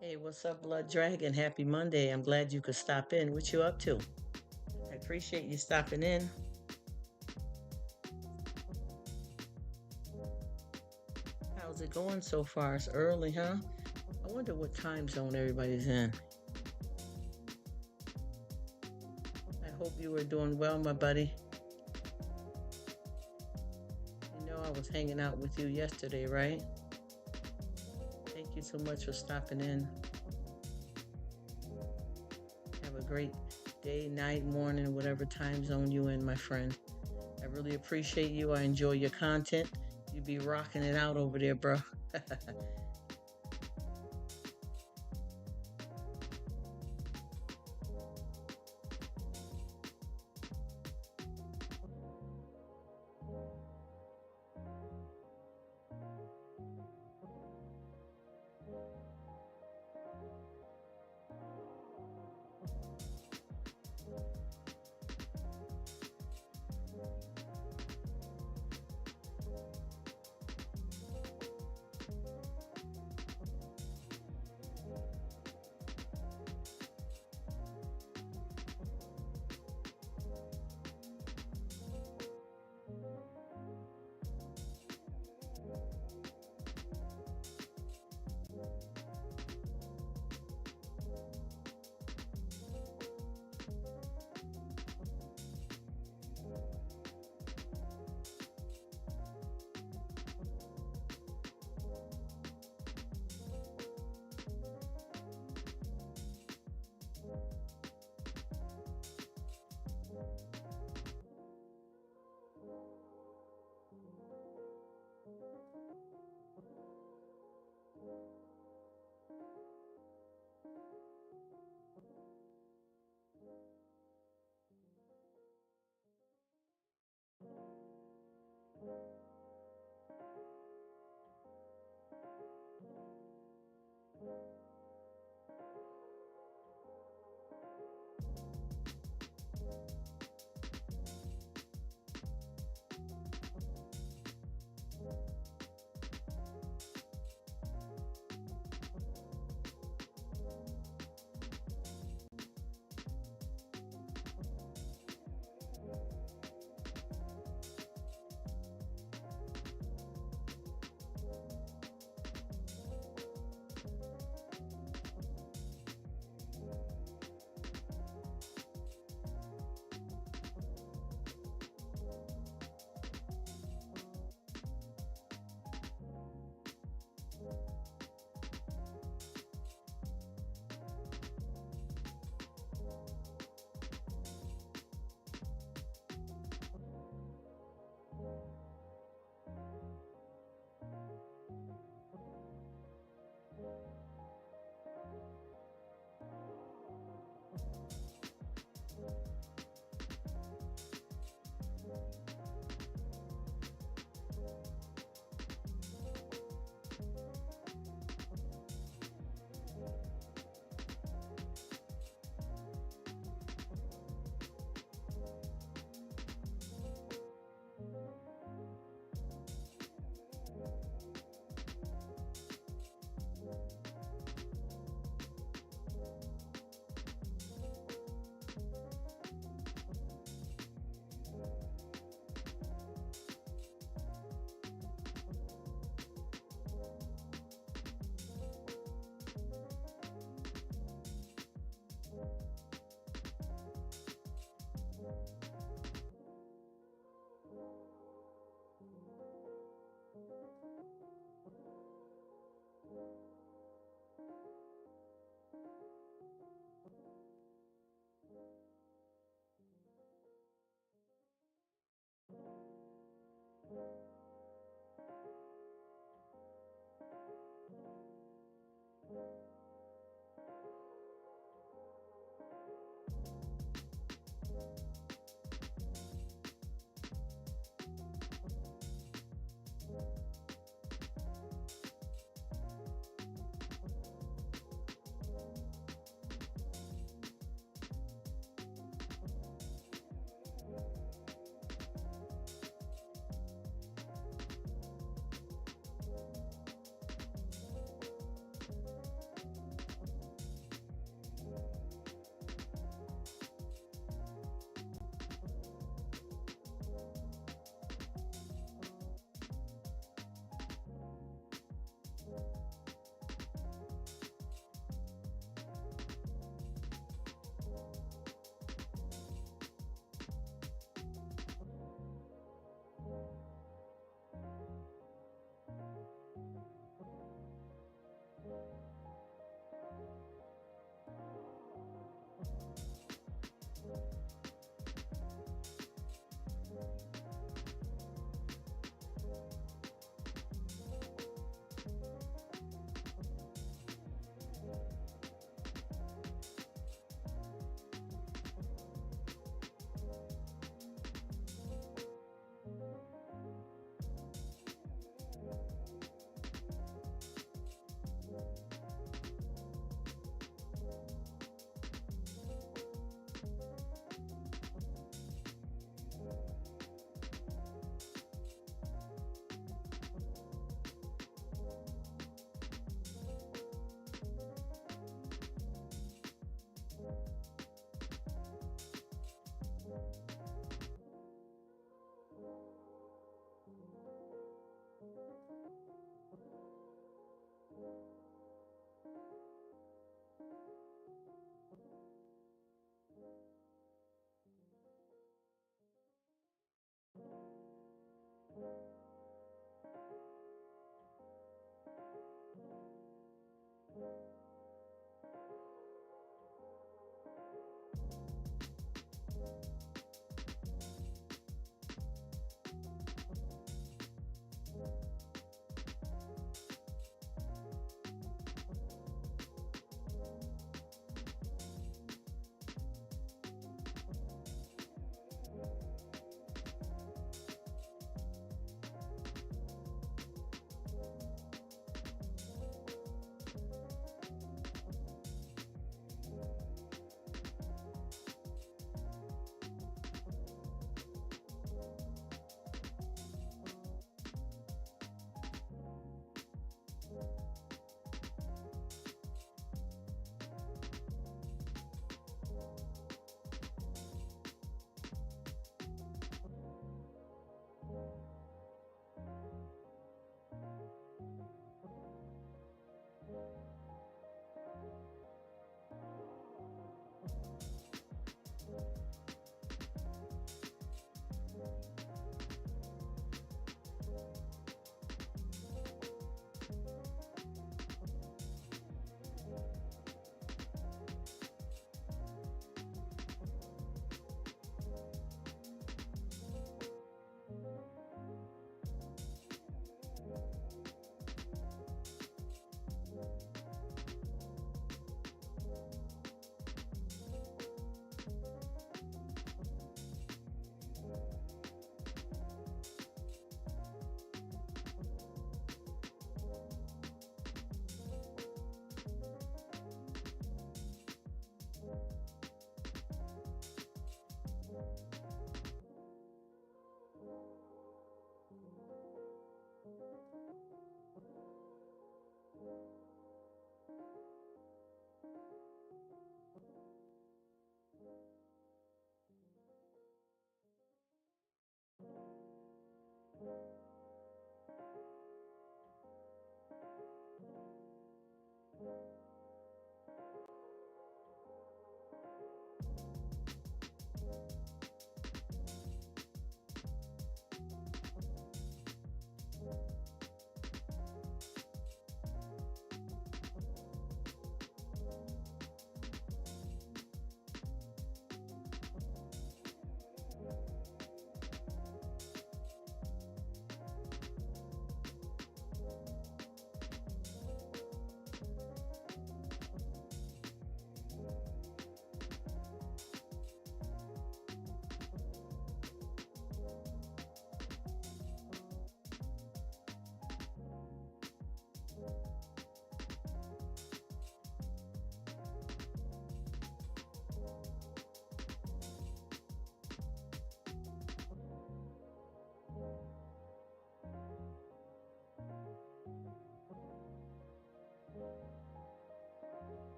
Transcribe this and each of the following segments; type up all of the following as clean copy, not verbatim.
Hey, what's up, Blood Dragon? Happy Monday. I'm glad you could stop in. What you up to? I appreciate you stopping in. How's it going so far? It's early, huh? I wonder what time zone everybody's in. I hope you were doing well, my buddy. You know I was hanging out with you yesterday, right? Thank you so much for stopping in. Have a great day, night, morning, whatever time zone you in, my friend. I really appreciate you. I enjoy your content. You be rocking it out over there, bro.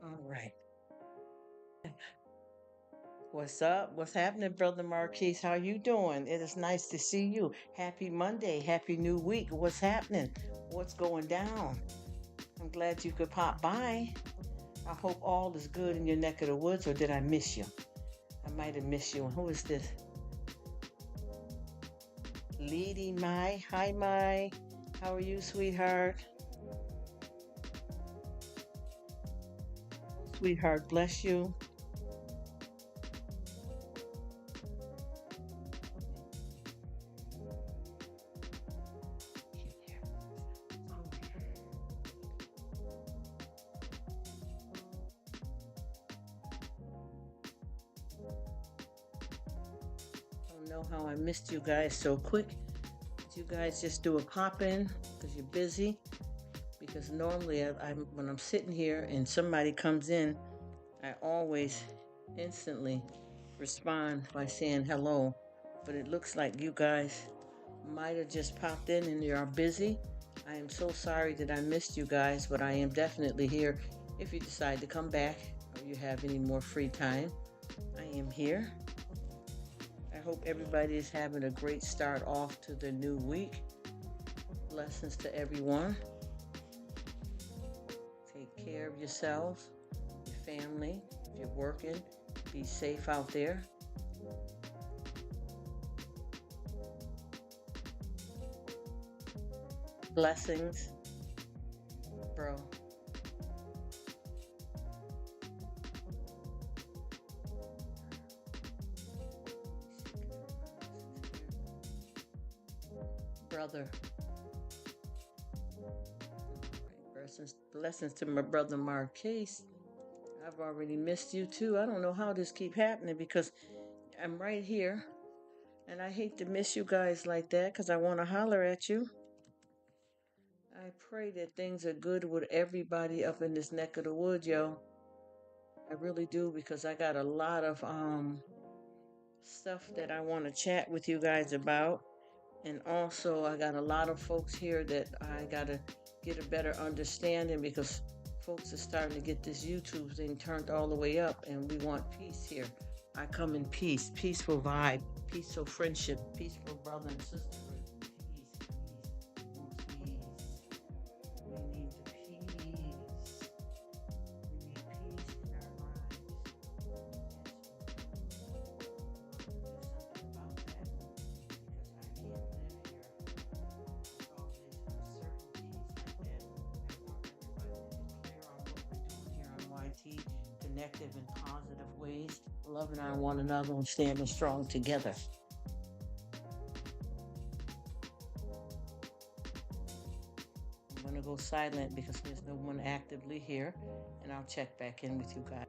All right. What's up? What's happening, Brother Marquise? How you doing? It is nice to see you. Happy Monday. Happy new week. What's happening? What's going down? I'm glad you could pop by. I hope all is good in your neck of the woods, or did I miss you? I might have missed you. Who is this? Lady Mai. Hi, Mai. How are you, sweetheart? Sweetheart, bless you. I don't know how I missed you guys so quick. Did you guys just do a pop in because you're busy? Because normally, when I'm sitting here and somebody comes in, I always instantly respond by saying hello. But it looks like you guys might have just popped in and you are busy. I am so sorry that I missed you guys, but I am definitely here if you decide to come back or you have any more free time. I am here. I hope everybody is having a great start off to the new week. Blessings to everyone. Take care of yourselves, your family. If you're working, be safe out there. Blessings, bro. Brother. Blessings to my brother Marquise. I've already missed you too. I don't know how this keep happening because I'm right here and I hate to miss you guys like that because I want to holler at you. I pray that things are good with everybody up in this neck of the wood, yo. I really do because I got a lot of stuff that I want to chat with you guys about. And also I got a lot of folks here that I got to get a better understanding because folks are starting to get this YouTube thing turned all the way up and we want peace here. I come in peace, peaceful vibe, peaceful friendship, peaceful brother and sister. effective and positive ways, loving on one another and standing strong together. I'm going to go silent because there's no one actively here, and I'll check back in with you guys.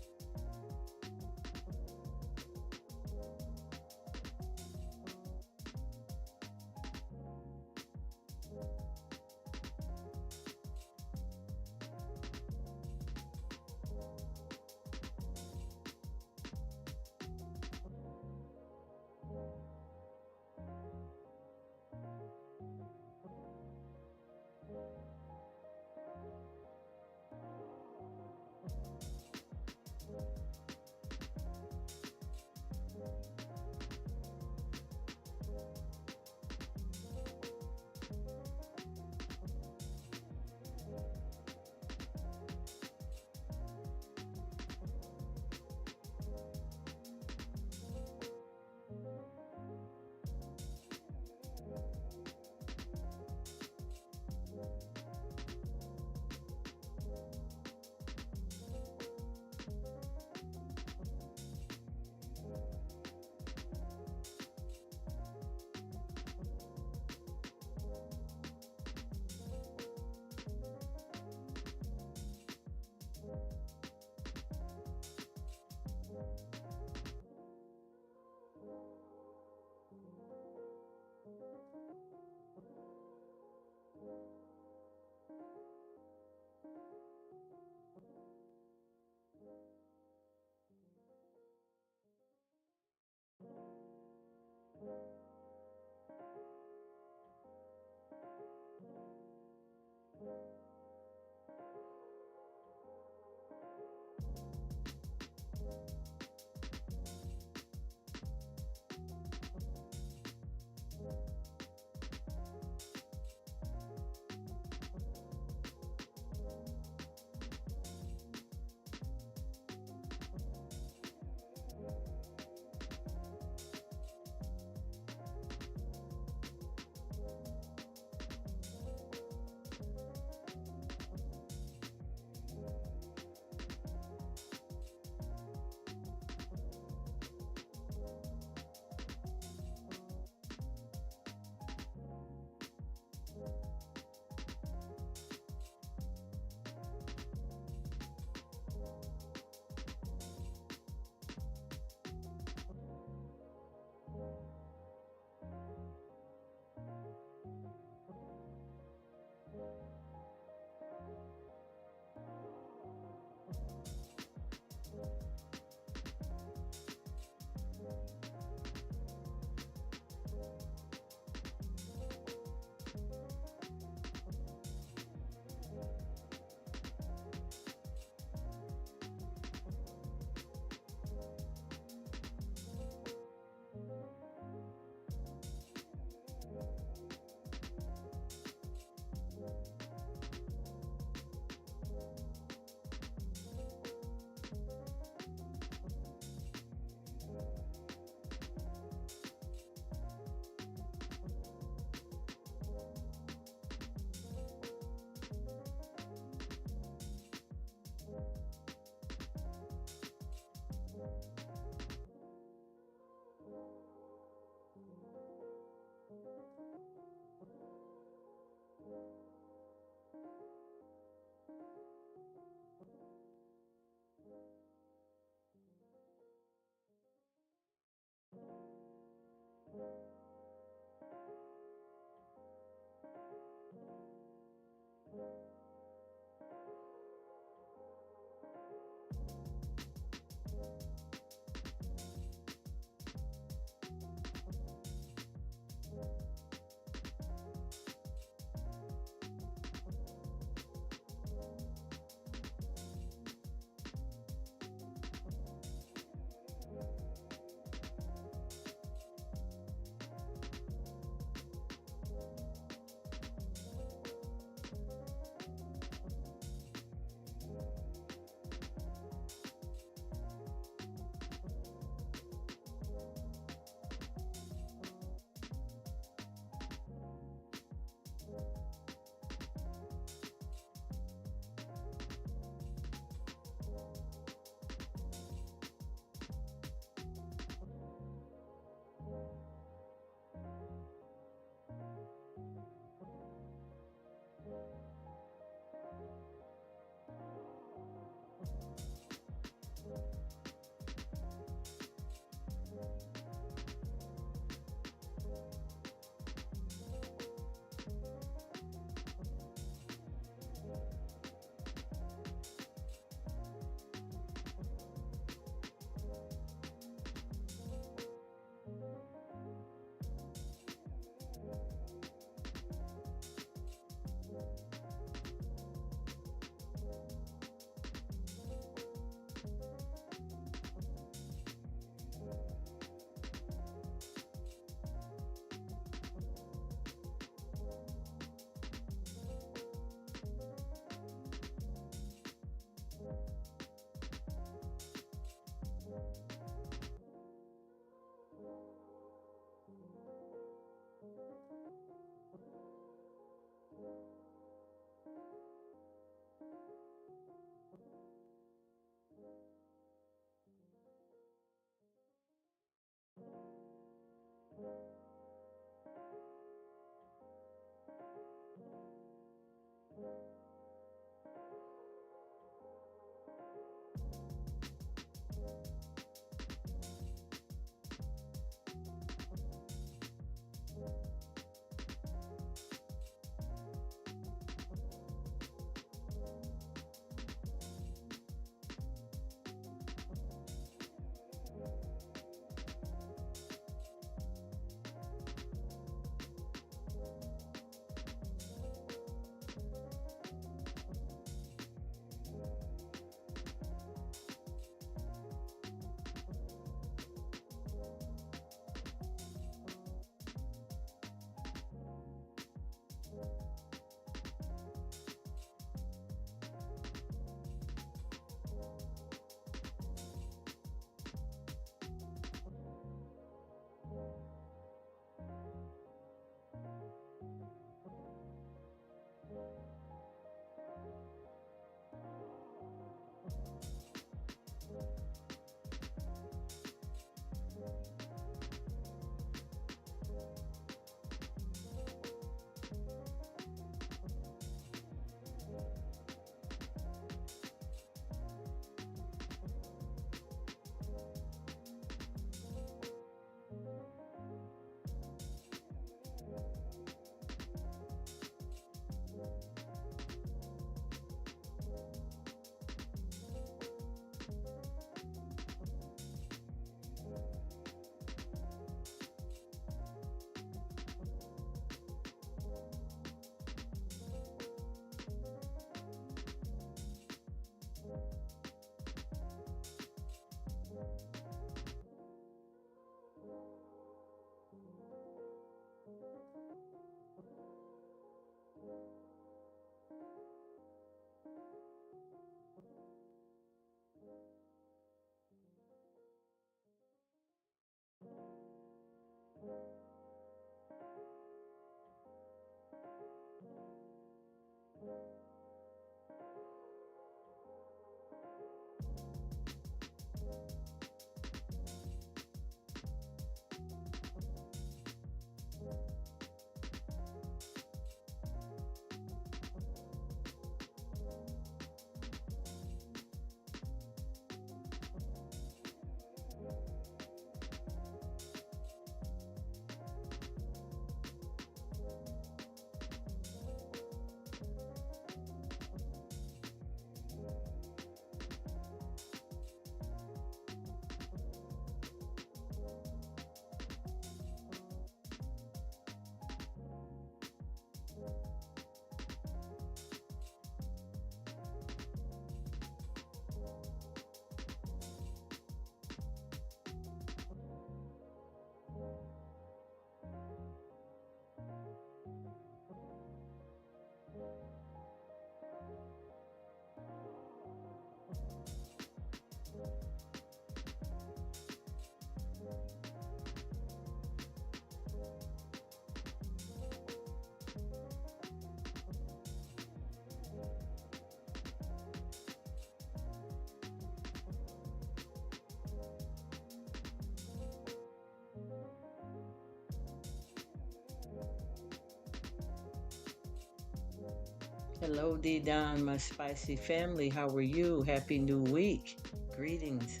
Hello, D Don, my spicy family. How are you? Happy New Week. Greetings.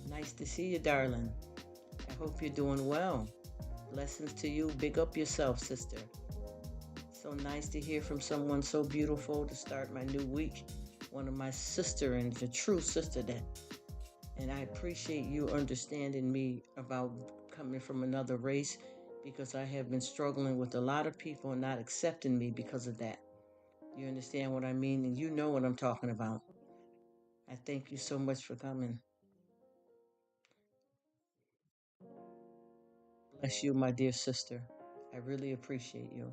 Nice to see you, darling. I hope you're doing well. Blessings to you. Big up yourself, sister. So nice to hear from someone so beautiful to start my new week. One of my sister, and the true sister that. And I appreciate you understanding me about coming from another race, because I have been struggling with a lot of people not accepting me because of that. You understand what I mean? And you know what I'm talking about. I thank you so much for coming. Bless you, my dear sister. I really appreciate you.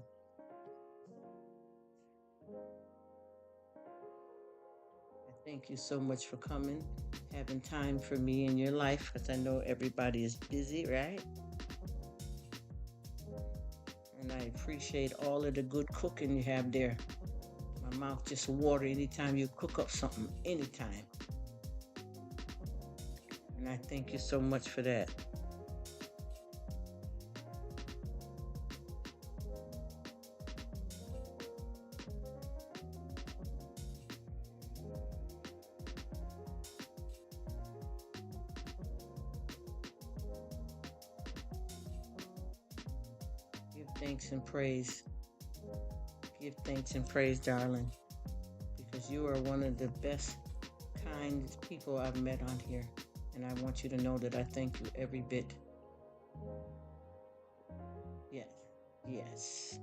I thank you so much for coming, having time for me in your life, because I know everybody is busy, right? And I appreciate all of the good cooking you have there. My mouth just water anytime you cook up something, anytime. And I thank you so much for that. Give thanks and praise. Give thanks and praise, darling, because you are one of the best, kind people I've met on here. And I want you to know that I thank you every bit. Yes, yes.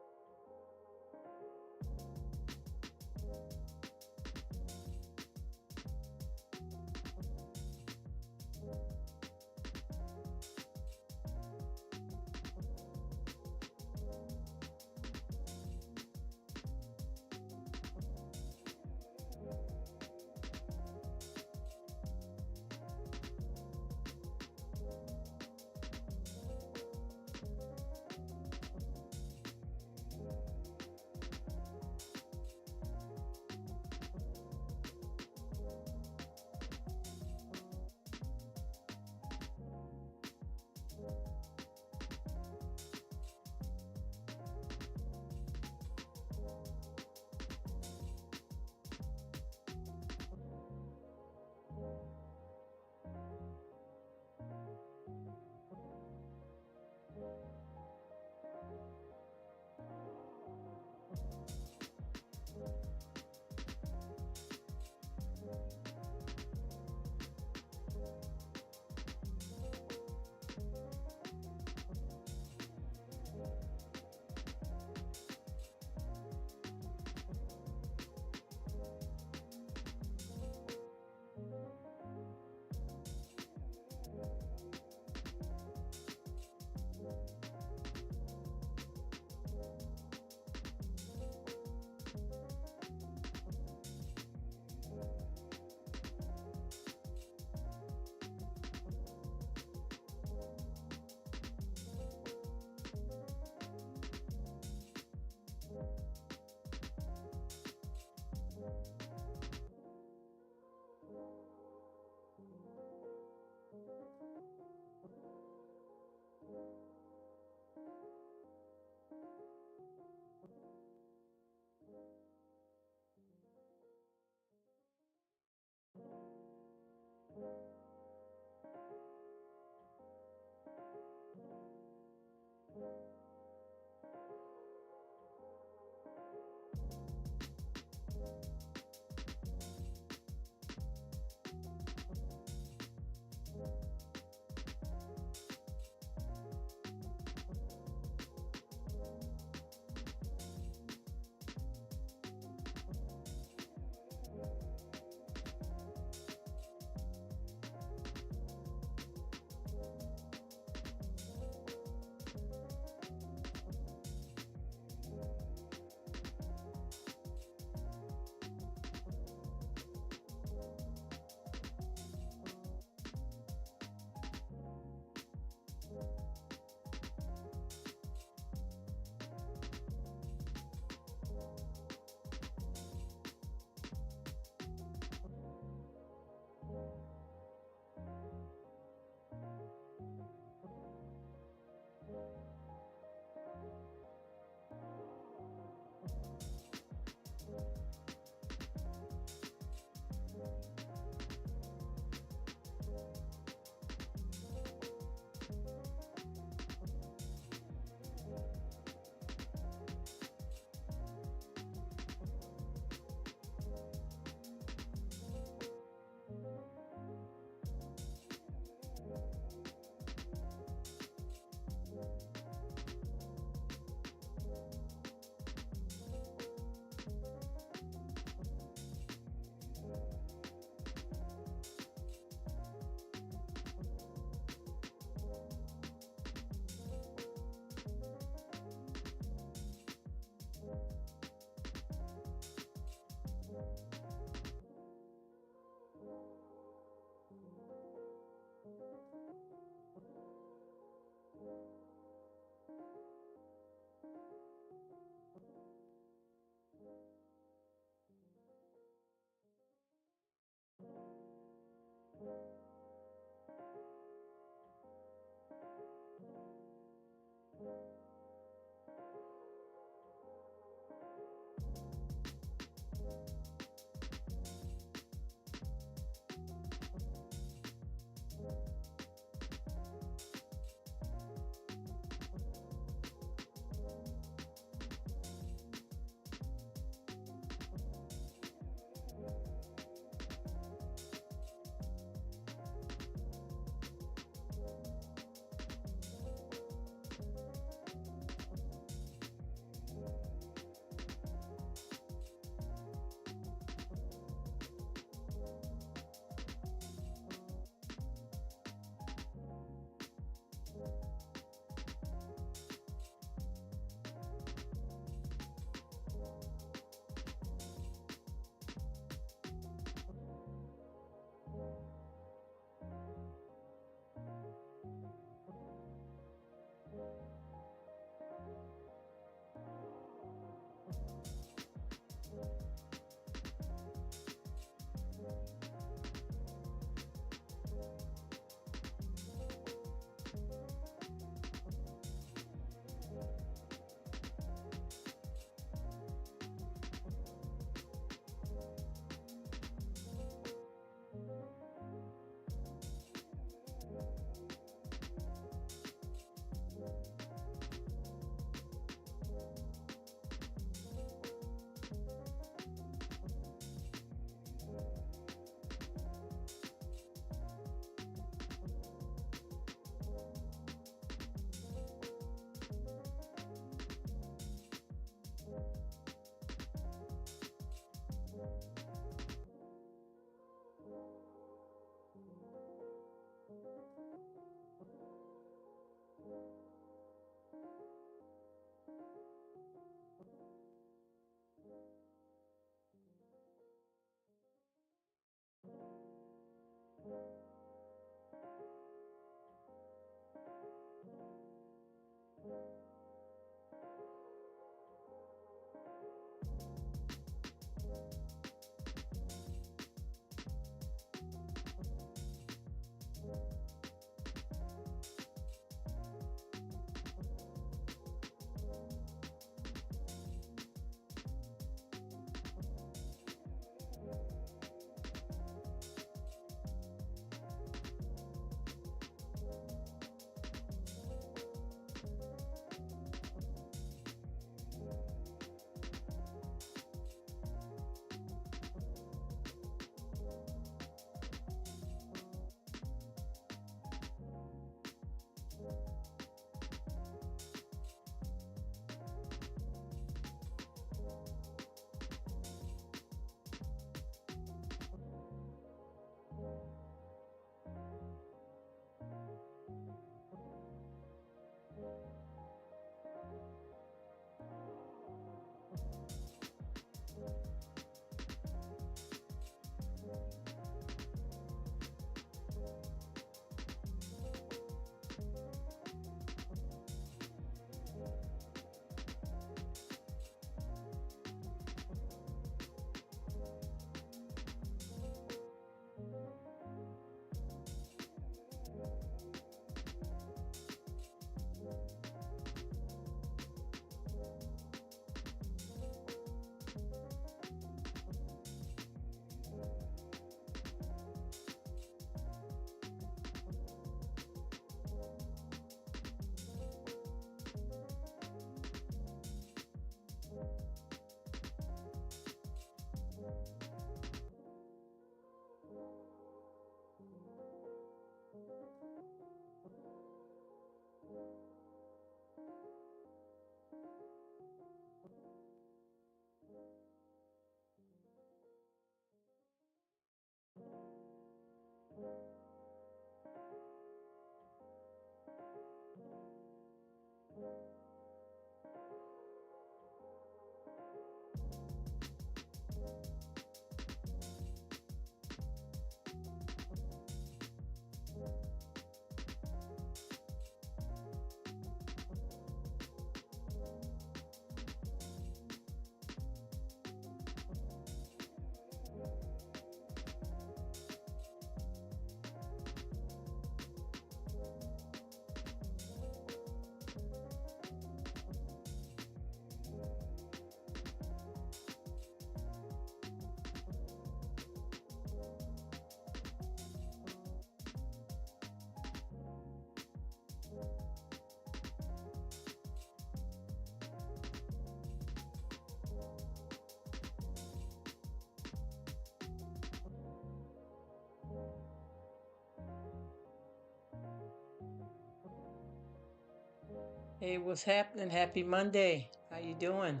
Hey, what's happening? Happy Monday. How you doing?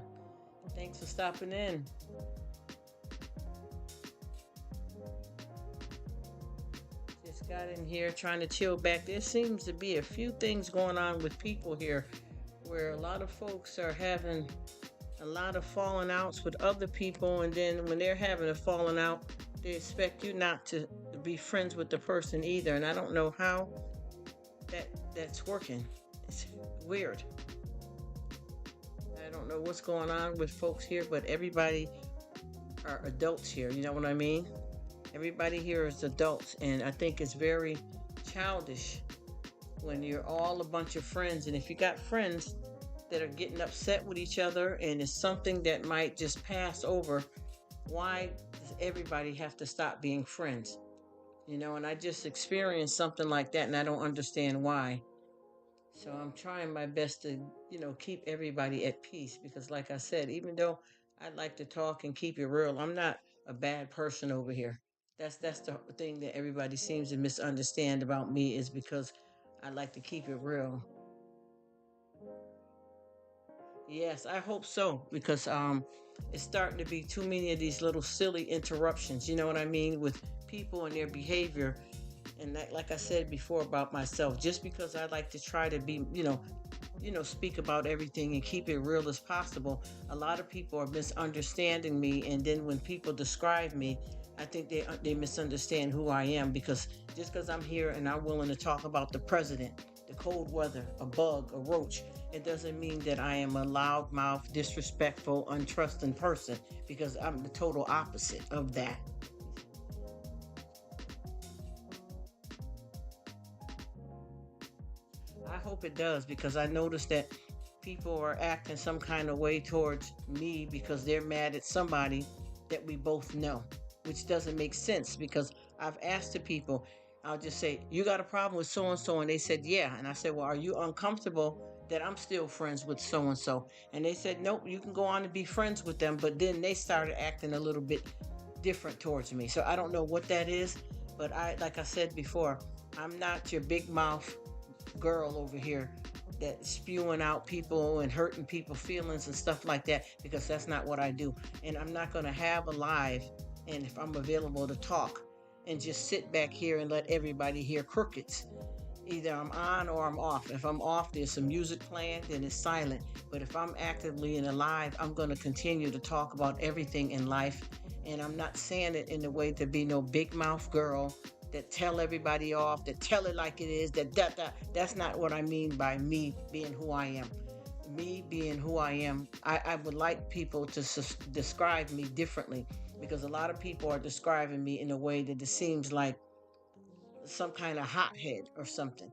Thanks for stopping in. Just got in here trying to chill back. There seems to be a few things going on with people here where a lot of folks are having a lot of falling outs with other people, and then when they're having a falling out, they expect you not to be friends with the person either. And I don't know how that's working. It's weird. I don't know what's going on with folks here, but everybody are adults here. You know what I mean? Everybody here is adults, and I think it's very childish when you're all a bunch of friends. And if you got friends that are getting upset with each other and it's something that might just pass over, why does everybody have to stop being friends? And I just experienced something like that, and I don't understand why. So I'm trying my best to, keep everybody at peace because, like I said, even though I like to talk and keep it real, I'm not a bad person over here. That's the thing that everybody seems to misunderstand about me is because I like to keep it real. Yes, I hope so because it's starting to be too many of these little silly interruptions. You know what I mean with people and their behavior. And that, like I said before about myself, just because I like to try to be, speak about everything and keep it real as possible, a lot of people are misunderstanding me. And then when people describe me, I think they misunderstand who I am because just because I'm here and I'm willing to talk about the president, the cold weather, a bug, a roach, it doesn't mean that I am a loudmouth, disrespectful, untrusting person because I'm the total opposite of that. I hope it does because I noticed that people are acting some kind of way towards me because they're mad at somebody that we both know, which doesn't make sense because I've asked the people, I'll just say, you got a problem with so and so? And they said, yeah. And I said, well, are you uncomfortable that I'm still friends with so and so? And they said, nope, you can go on and be friends with them. But then they started acting a little bit different towards me. So I don't know what that is. But like I said before, I'm not your big mouth girl over here that's spewing out people and hurting people's feelings and stuff like that because that's not what I do. And I'm not going to have a live and if I'm available to talk and just sit back here and let everybody hear crickets. Either I'm on or I'm off. If I'm off, there's some music playing, then it's silent. But if I'm actively in a live, I'm going to continue to talk about everything in life. And I'm not saying it in a way to be no big mouth girl that tell everybody off, that tell it like it is, that's not what I mean by me being who I am. Me being who I am, I would like people to describe me differently because a lot of people are describing me in a way that it seems like some kind of hothead or something.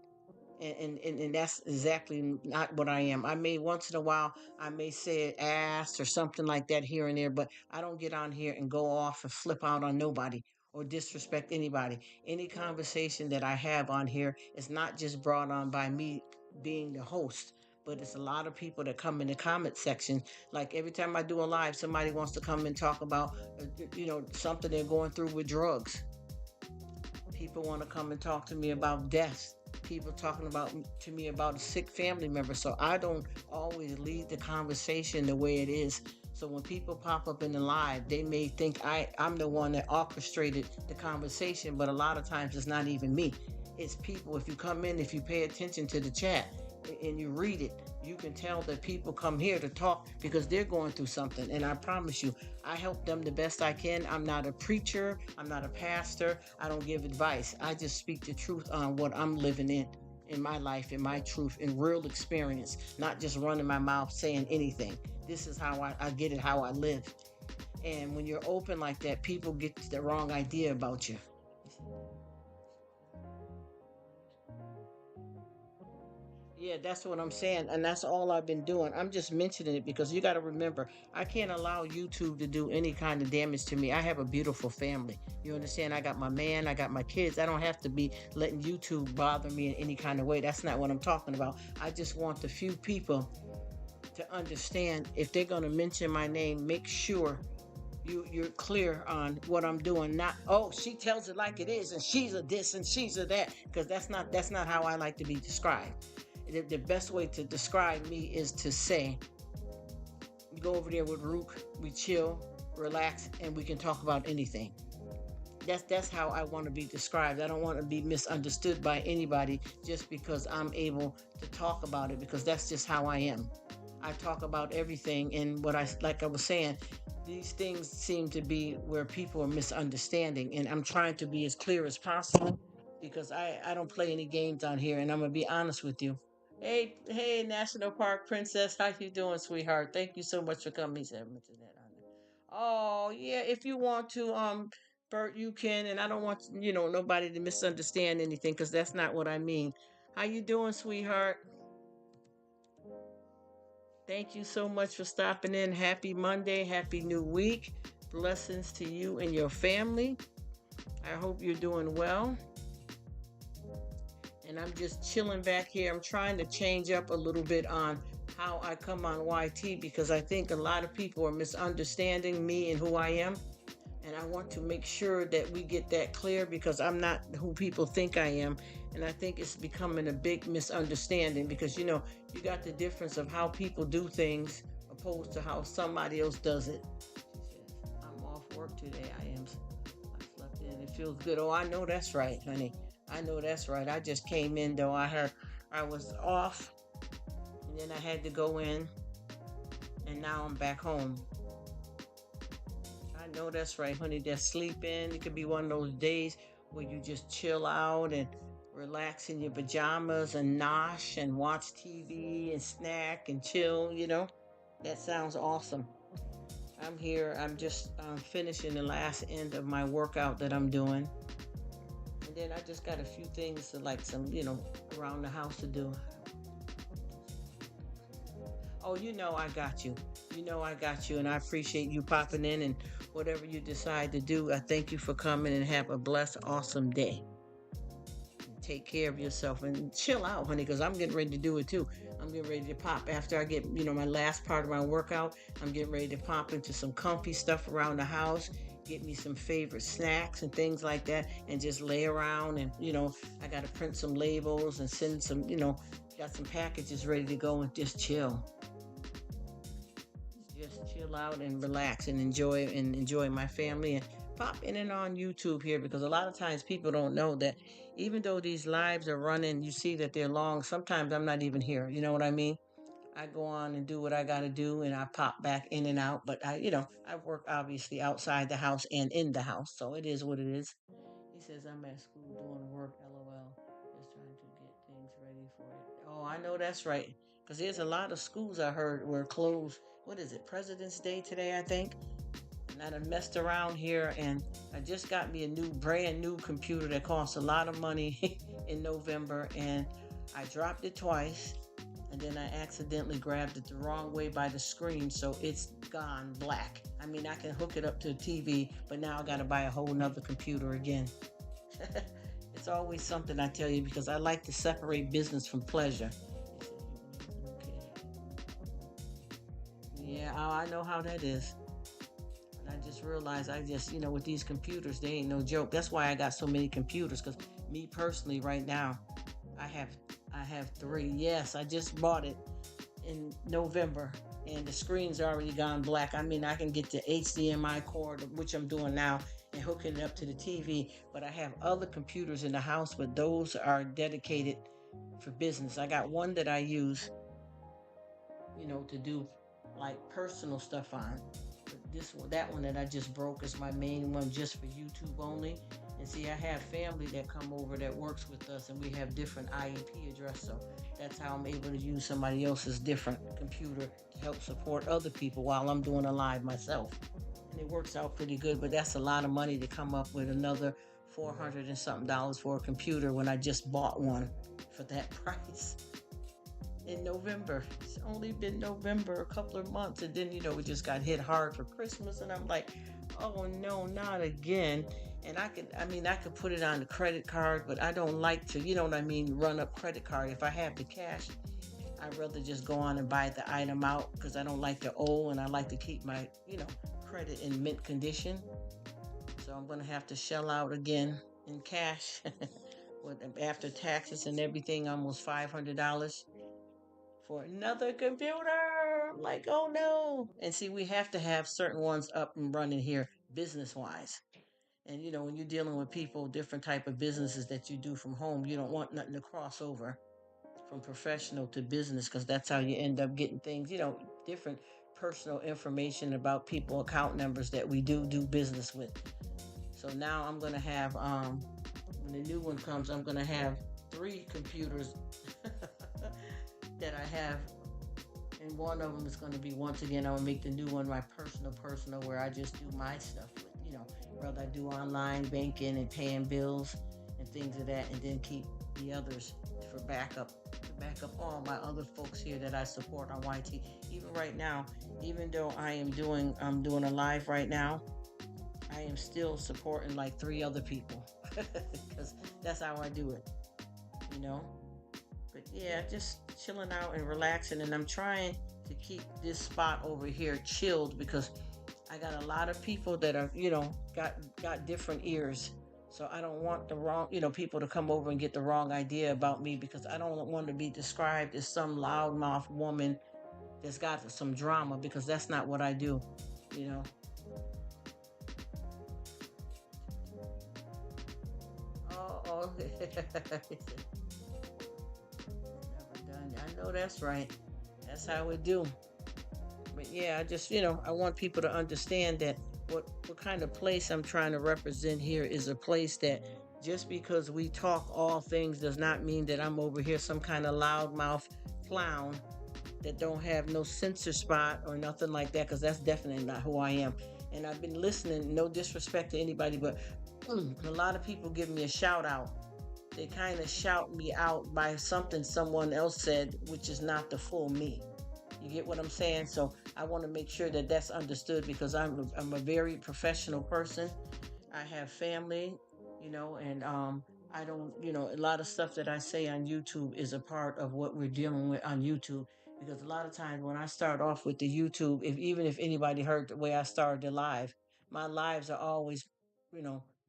And that's exactly not what I am. I may once in a while I may say ass or something like that here and there, but I don't get on here and go off and flip out on nobody or disrespect anybody. Any conversation that I have on here is not just brought on by me being the host, but it's a lot of people that come in the comment section. Like every time I do a live, somebody wants to come and talk about, something they're going through with drugs. People want to come and talk to me about death. People talking about to me about a sick family member. So I don't always lead the conversation the way it is. So when people pop up in the live, they may think I'm the one that orchestrated the conversation, but a lot of times it's not even me. It's people. If you come in, if you pay attention to the chat and you read it, you can tell that people come here to talk because they're going through something. And I promise you, I help them the best I can. I'm not a preacher. I'm not a pastor. I don't give advice. I just speak the truth on what I'm living in my life, in my truth, in real experience, not just running my mouth saying anything. This is how I get it, how I live. And when you're open like that, people get the wrong idea about you. Yeah, that's what I'm saying. And that's all I've been doing. I'm just mentioning it because you got to remember, I can't allow YouTube to do any kind of damage to me. I have a beautiful family. You understand? I got my man, I got my kids. I don't have to be letting YouTube bother me in any kind of way. That's not what I'm talking about. I just want the few people to understand if they're going to mention my name, make sure you're clear on what I'm doing. Not, oh, she tells it like it is and she's a this and she's a that, because that's not how I like to be described. the best way to describe me is to say, you go over there with Rruk, we chill, relax, and we can talk about anything. That's how I want to be described. I don't want to be misunderstood by anybody just because I'm able to talk about it, because that's just how I am. I talk about everything, and like I was saying, these things seem to be where people are misunderstanding, and I'm trying to be as clear as possible because I don't play any games on here, and I'm gonna be honest with you. Hey, National Park Princess, how you doing, sweetheart? Thank you so much for coming. He said, "Mention that on there." Oh yeah, if you want to, Bert, you can, and I don't want nobody to misunderstand anything because that's not what I mean. How you doing, sweetheart? Thank you so much for stopping in. Happy Monday, happy new week. Blessings to you and your family. I hope you're doing well. And I'm just chilling back here. I'm trying to change up a little bit on how I come on YT because I think a lot of people are misunderstanding me and who I am. And I want to make sure that we get that clear because I'm not who people think I am. And I think it's becoming a big misunderstanding because, you got the difference of how people do things opposed to how somebody else does it. She says, I'm off work today. I slept in. It feels good. Oh, I know that's right, honey. I know that's right. I just came in though. I was off and then I had to go in and now I'm back home. I know that's right, honey. That sleeping. It could be one of those days where you just chill out and relax in your pajamas and nosh and watch TV and snack and chill, That sounds awesome. I'm here. I'm just finishing the last end of my workout that I'm doing. And then I just got a few things to like some, around the house to do. Oh, I got you. I got you, and I appreciate you popping in and whatever you decide to do. I thank you for coming and have a blessed, awesome day. Take care of yourself and chill out, honey, because I'm getting ready to do it too. I'm getting ready to pop after I get, my last part of my workout. I'm getting ready to pop into some comfy stuff around the house, get me some favorite snacks and things like that, and just lay around. And, I got to print some labels and send some, got some packages ready to go and just chill. Just chill out and relax and enjoy my family and pop in and on YouTube here because a lot of times people don't know that even though these lives are running, you see that they're long. Sometimes I'm not even here. You know what I mean? I go on and do what I got to do and I pop back in and out. But I work obviously outside the house and in the house. So it is what it is. He says, I'm at school doing work, LOL. Just trying to get things ready for it. Oh, I know that's right. Because there's a lot of schools I heard were closed. What is it? President's Day today, I think. And I done messed around here and I just got me a brand new computer that costs a lot of money in November. And I dropped it twice. And then I accidentally grabbed it the wrong way by the screen. So it's gone black. I mean, I can hook it up to a TV, but now I got to buy a whole nother computer again. It's always something, I tell you, because I like to separate business from pleasure. Yeah, I know how that is. And I just realized with these computers, they ain't no joke. That's why I got so many computers, because me personally right now, I have 3. Yes, I just bought it in November and the screen's already gone black. I mean, I can get the HDMI cord, which I'm doing now, and hooking it up to the TV. But I have other computers in the house, but those are dedicated for business. I got one that I use, to do like personal stuff on. But that one that I just broke is my main one, just for YouTube only. And see, I have family that come over that works with us, and we have different IEP address. So that's how I'm able to use somebody else's different computer to help support other people while I'm doing a live myself. And it works out pretty good, but that's a lot of money to come up with another $400 and something for a computer when I just bought one for that price in November. It's only been November, a couple of months, and then we just got hit hard for Christmas, and I'm like, oh no, not again. And I could put it on the credit card, but I don't like to, run up credit card. If I have the cash, I'd rather just go on and buy the item out because I don't like to owe, and I like to keep my, credit in mint condition. So I'm going to have to shell out again in cash after taxes and everything, almost $500. for another computer. I'm like, oh no. And see, we have to have certain ones up and running here business wise. And when you're dealing with people, different type of businesses that you do from home, you don't want nothing to cross over from professional to business because that's how you end up getting things, different personal information about people, account numbers that we do business with. So now I'm going to have, when the new one comes, I'm going to have 3 computers that I have. And one of them is going to be, once again, I'm going to make the new one my personal, where I just do my stuff with, whether I do online banking and paying bills and things of that, and then keep the others for backup, to back up all my other folks here that I support on YT. Even right now, even though I'm doing a live right now, I am still supporting like 3 other people because that's how I do it, But yeah, just chilling out and relaxing, and I'm trying to keep this spot over here chilled because I got a lot of people that are, got different ears. So I don't want the wrong, people to come over and get the wrong idea about me, because I don't want to be described as some loudmouth woman that's got some drama, because that's not what I do, Oh, never done. I know that's right. That's how we do. But yeah, I just, I want people to understand that what kind of place I'm trying to represent here is a place that, just because we talk all things does not mean that I'm over here some kind of loudmouth clown that don't have no censor spot or nothing like that, because that's definitely not who I am. And I've been listening, no disrespect to anybody, but a lot of people give me a shout out. They kind of shout me out by something someone else said, which is not the full me. You get what I'm saying? So I want to make sure that that's understood, because I'm a very professional person. I have family, and I don't, a lot of stuff that I say on YouTube is a part of what we're dealing with on YouTube. Because a lot of times when I start off with the YouTube, even if anybody heard the way I started the live, my lives are always,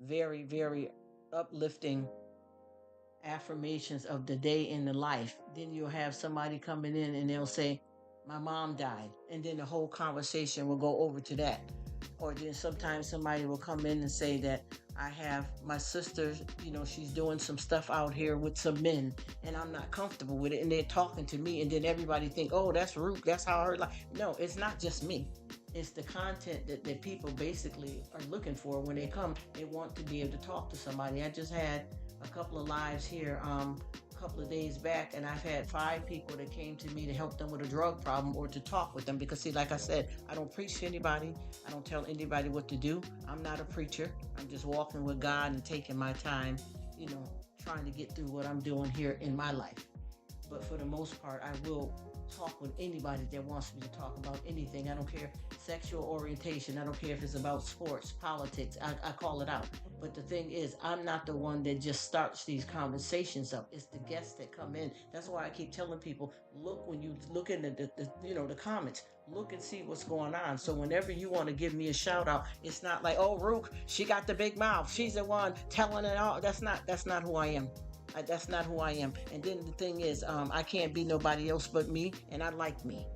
very, very uplifting affirmations of the day in the life. Then you'll have somebody coming in and they'll say, my mom died. And then the whole conversation will go over to that. Or then sometimes somebody will come in and say that I have my sister, she's doing some stuff out here with some men and I'm not comfortable with it. And they're talking to me, and then everybody think, oh, that's Rruk. That's how her life. No, it's not just me. It's the content that people basically are looking for when they come. They want to be able to talk to somebody. I just had a couple of lives here a couple of days back, and I've had 5 people that came to me to help them with a drug problem or to talk with them, because see, like I said, I don't preach to anybody. I don't tell anybody what to do. I'm not a preacher. I'm just walking with God and taking my time, trying to get through what I'm doing here in my life. But for the most part, I will talk with anybody that wants me to talk about anything. I don't care sexual orientation. I don't care if it's about sports, politics. I call it out. But the thing is, I'm not the one that just starts these conversations up. It's the guests that come in. That's why I keep telling people, look, when you look in the comments, look and see what's going on. So whenever you want to give me a shout out, it's not like, oh, Rruk, she got the big mouth. She's the one telling it all. That's not who I am. That's not who I am. And then the thing is, I can't be nobody else but me, and I like me.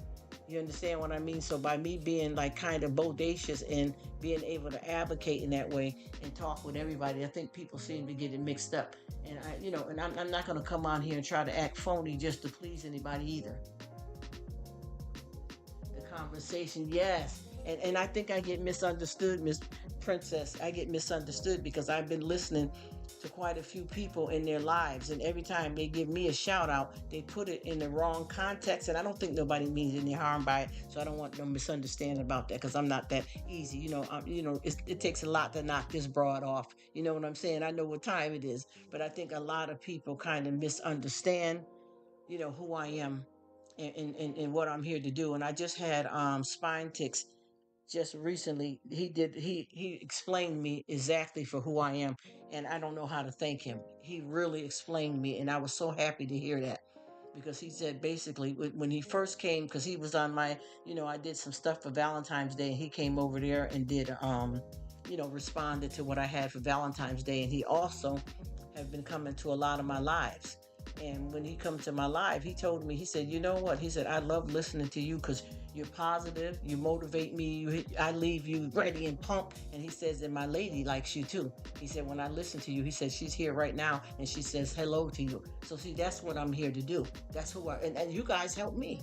You understand what I mean? So by me being like kind of bodacious and being able to advocate in that way and talk with everybody, I think people seem to get it mixed up. And I'm not going to come on here and try to act phony just to please anybody either. The conversation, yes. And I think I get misunderstood, Miss Princess. I get misunderstood because I've been listening to quite a few people in their lives, and every time they give me a shout out, they put it in the wrong context, and I don't think nobody means any harm by it, so I don't want no misunderstanding about that, because I'm not that easy. It takes a lot to knock this broad off. You know what I'm saying? I know what time it is, but I think a lot of people kind of misunderstand, who I am and what I'm here to do. And I just had spine ticks just recently. He explained me exactly for who I am, and I don't know how to thank him. He really explained me, and I was so happy to hear that, because he said basically when he first came, because he was on my, I did some stuff for Valentine's Day, and he came over there and did responded to what I had for Valentine's Day, and he also have been coming to a lot of my lives. And when he come to my live, he told me, he said, you know what? He said, I love listening to you because you're positive, you motivate me, I leave you ready and pumped. And he says, and my lady likes you too. He said, when I listen to you, he said, she's here right now and she says hello to you. So see, that's what I'm here to do. That's who and you guys help me.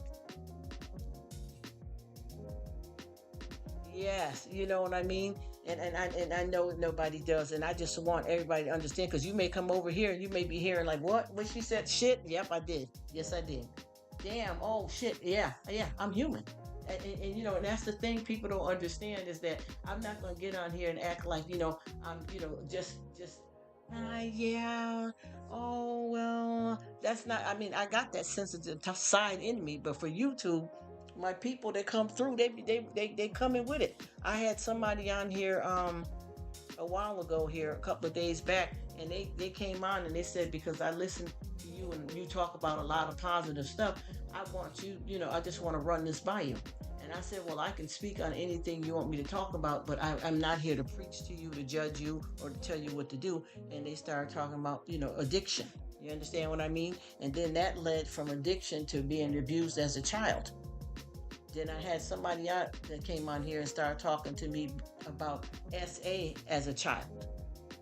Yes, you know what I mean? And I know nobody does, and I just want everybody to understand because you may come over here and you may be hearing like, what she said? Shit. Yep, I did. Yes, I did. Damn. Oh shit. Yeah, yeah. I'm human. And you know, and that's the thing people don't understand is that I'm not gonna get on here and act like I'm just yeah. Oh well, that's not. I mean, I got that sensitive tough side in me, but for YouTube, my people that come through, they coming with it. I had somebody on here a while ago here, a couple of days back, and they came on and they said because I listened to you and you talk about a lot of positive stuff, I want you, I just want to run this by you. And I said, well, I can speak on anything you want me to talk about, but I'm not here to preach to you, to judge you, or to tell you what to do. And they started talking about, addiction. You understand what I mean? And then that led from addiction to being abused as a child. Then I had somebody out that came on here and started talking to me about SA as a child.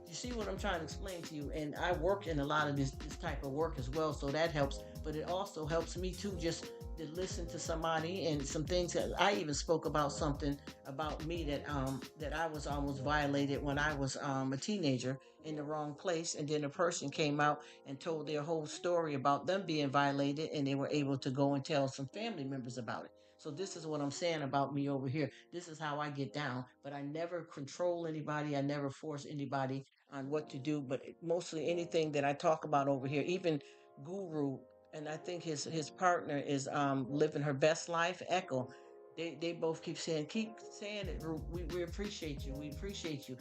You see what I'm trying to explain to you? And I work in a lot of this type of work as well, so that helps. But it also helps me too, just to listen to somebody and some things. That I even spoke about something about me that I was almost violated when I was a teenager in the wrong place, and then a person came out and told their whole story about them being violated, and they were able to go and tell some family members about it. So this is what I'm saying about me over here. This is how I get down, but I never control anybody. I never force anybody on what to do, but mostly anything that I talk about over here, even Guru, and I think his partner is living her best life, Echo. They both keep saying it. We appreciate you. We appreciate you.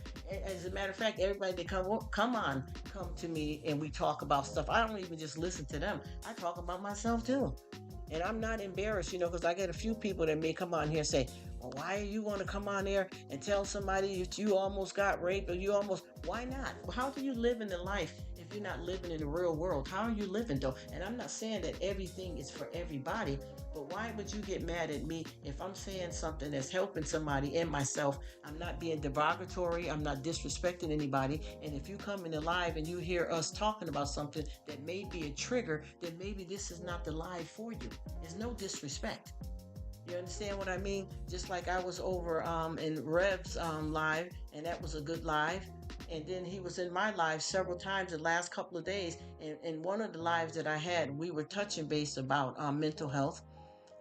As a matter of fact, everybody that come to me and we talk about stuff. I don't even just listen to them. I talk about myself too. And I'm not embarrassed, because I get a few people that may come on here and say, well, why you want to come on there and tell somebody that you almost got raped or why not? Well, how do you live in the life if you're not living in the real world? How are you living though? And I'm not saying that everything is for everybody, but why would you get mad at me if I'm saying something that's helping somebody and myself? I'm not being derogatory. I'm not disrespecting anybody. And if you come in the live and you hear us talking about something that may be a trigger, then maybe this is not the live for you. There's no disrespect. You understand what I mean? Just like I was over in Rev's live, and that was a good live. And then he was in my live several times the last couple of days. And one of the lives that I had, we were touching base about mental health.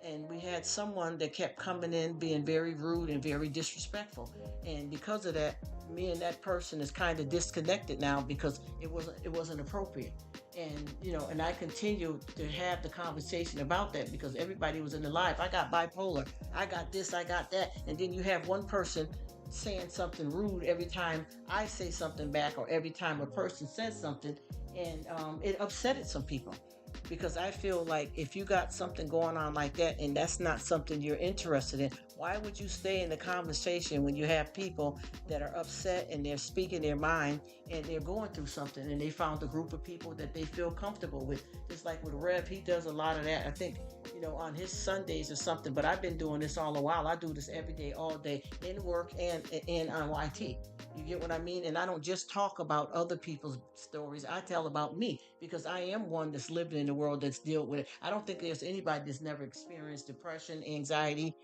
And we had someone that kept coming in being very rude and very disrespectful. And because of that, me and that person is kind of disconnected now because it wasn't appropriate. And and I continue to have the conversation about that because everybody was in the live. I got bipolar, I got this, I got that. And then you have one person saying something rude every time I say something back or every time a person says something, and it upsetted some people. Because I feel like if you got something going on like that and that's not something you're interested in, why would you stay in the conversation when you have people that are upset and they're speaking their mind and they're going through something and they found a group of people that they feel comfortable with? Just like with Rev, he does a lot of that. I think, on his Sundays or something, but I've been doing this all a while. I do this every day, all day, in work and on YT. You get what I mean? And I don't just talk about other people's stories. I tell about me because I am one that's lived in the world that's dealt with it. I don't think there's anybody that's never experienced depression, anxiety.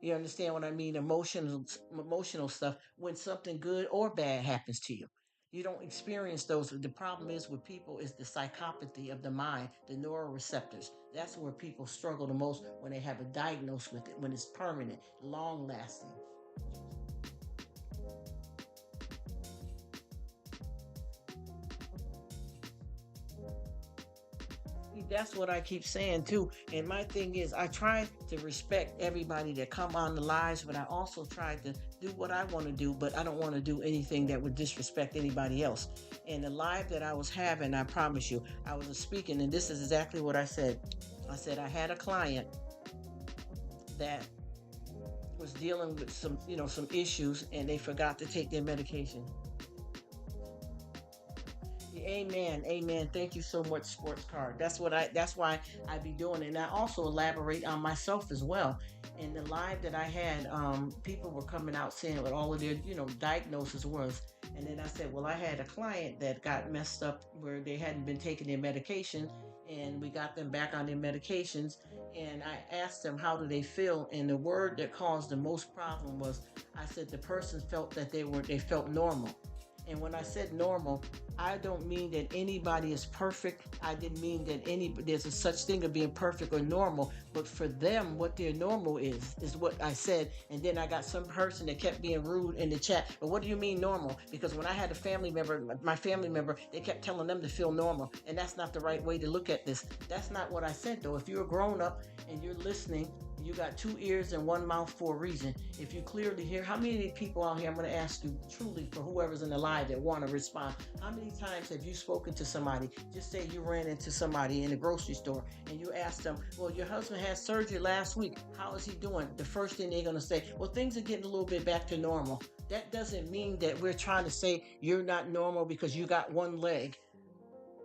You understand what I mean? Emotional stuff when something good or bad happens to you. You don't experience those. The problem is with people is the psychopathy of the mind, the neuroreceptors. That's where people struggle the most when they have a diagnosis with it, when it's permanent, long lasting. That's what I keep saying too. And my thing is, I try to respect everybody that come on the lives, but I also try to do what I want to do. But I don't want to do anything that would disrespect anybody else. And the live that I was having, I promise you, I was speaking, and this is exactly what I said. I said I had a client that was dealing with some issues, and they forgot to take their medication. Amen. Amen. Thank you so much, sports card. That's why I be doing it. And I also elaborate on myself as well. In the live that I had, people were coming out saying what all of their, diagnosis was. And then I said, well, I had a client that got messed up where they hadn't been taking their medication, and we got them back on their medications. And I asked them how do they feel, and the word that caused the most problem was, I said the person felt that they felt normal. And when I said normal, I don't mean that anybody is perfect. I didn't mean that there's a such thing of being perfect or normal. But for them, what their normal is what I said. And then I got some person that kept being rude in the chat. But what do you mean normal? Because when I had a family member, my family member, they kept telling them to feel normal. And that's not the right way to look at this. That's not what I said, though. If you're a grown up and you're listening, you got two ears and one mouth for a reason. If you clearly hear, how many people out here, I'm going to ask you truly for whoever's in the live that want to respond, how many times have you spoken to somebody, just say you ran into somebody in the grocery store and you asked them, well, your husband had surgery last week, how is he doing? The first thing they're going to say, well, things are getting a little bit back to normal. That doesn't mean that we're trying to say you're not normal because you got one leg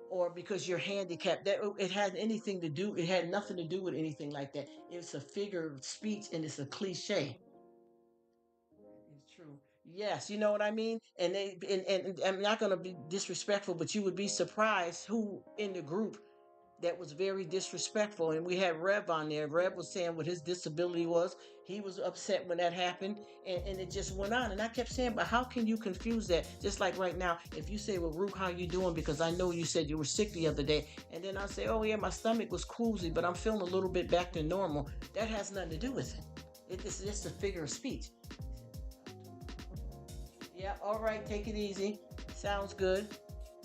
or because you're handicapped. That it had anything to do, it had nothing to do with anything like that. It's a figure of speech and it's a cliche. It's true. Yes, you know what I mean? And I'm not gonna be disrespectful, but you would be surprised who in the group that was very disrespectful. And we had Rev on there. Rev was saying what his disability was. He was upset when that happened, and it just went on. And I kept saying, but how can you confuse that? Just like right now, if you say, well, Rruk, how you doing? Because I know you said you were sick the other day. And then I say, oh, yeah, my stomach was queasy, but I'm feeling a little bit back to normal. That has nothing to do with it. It's just a figure of speech. Yeah, all right, take it easy. Sounds good.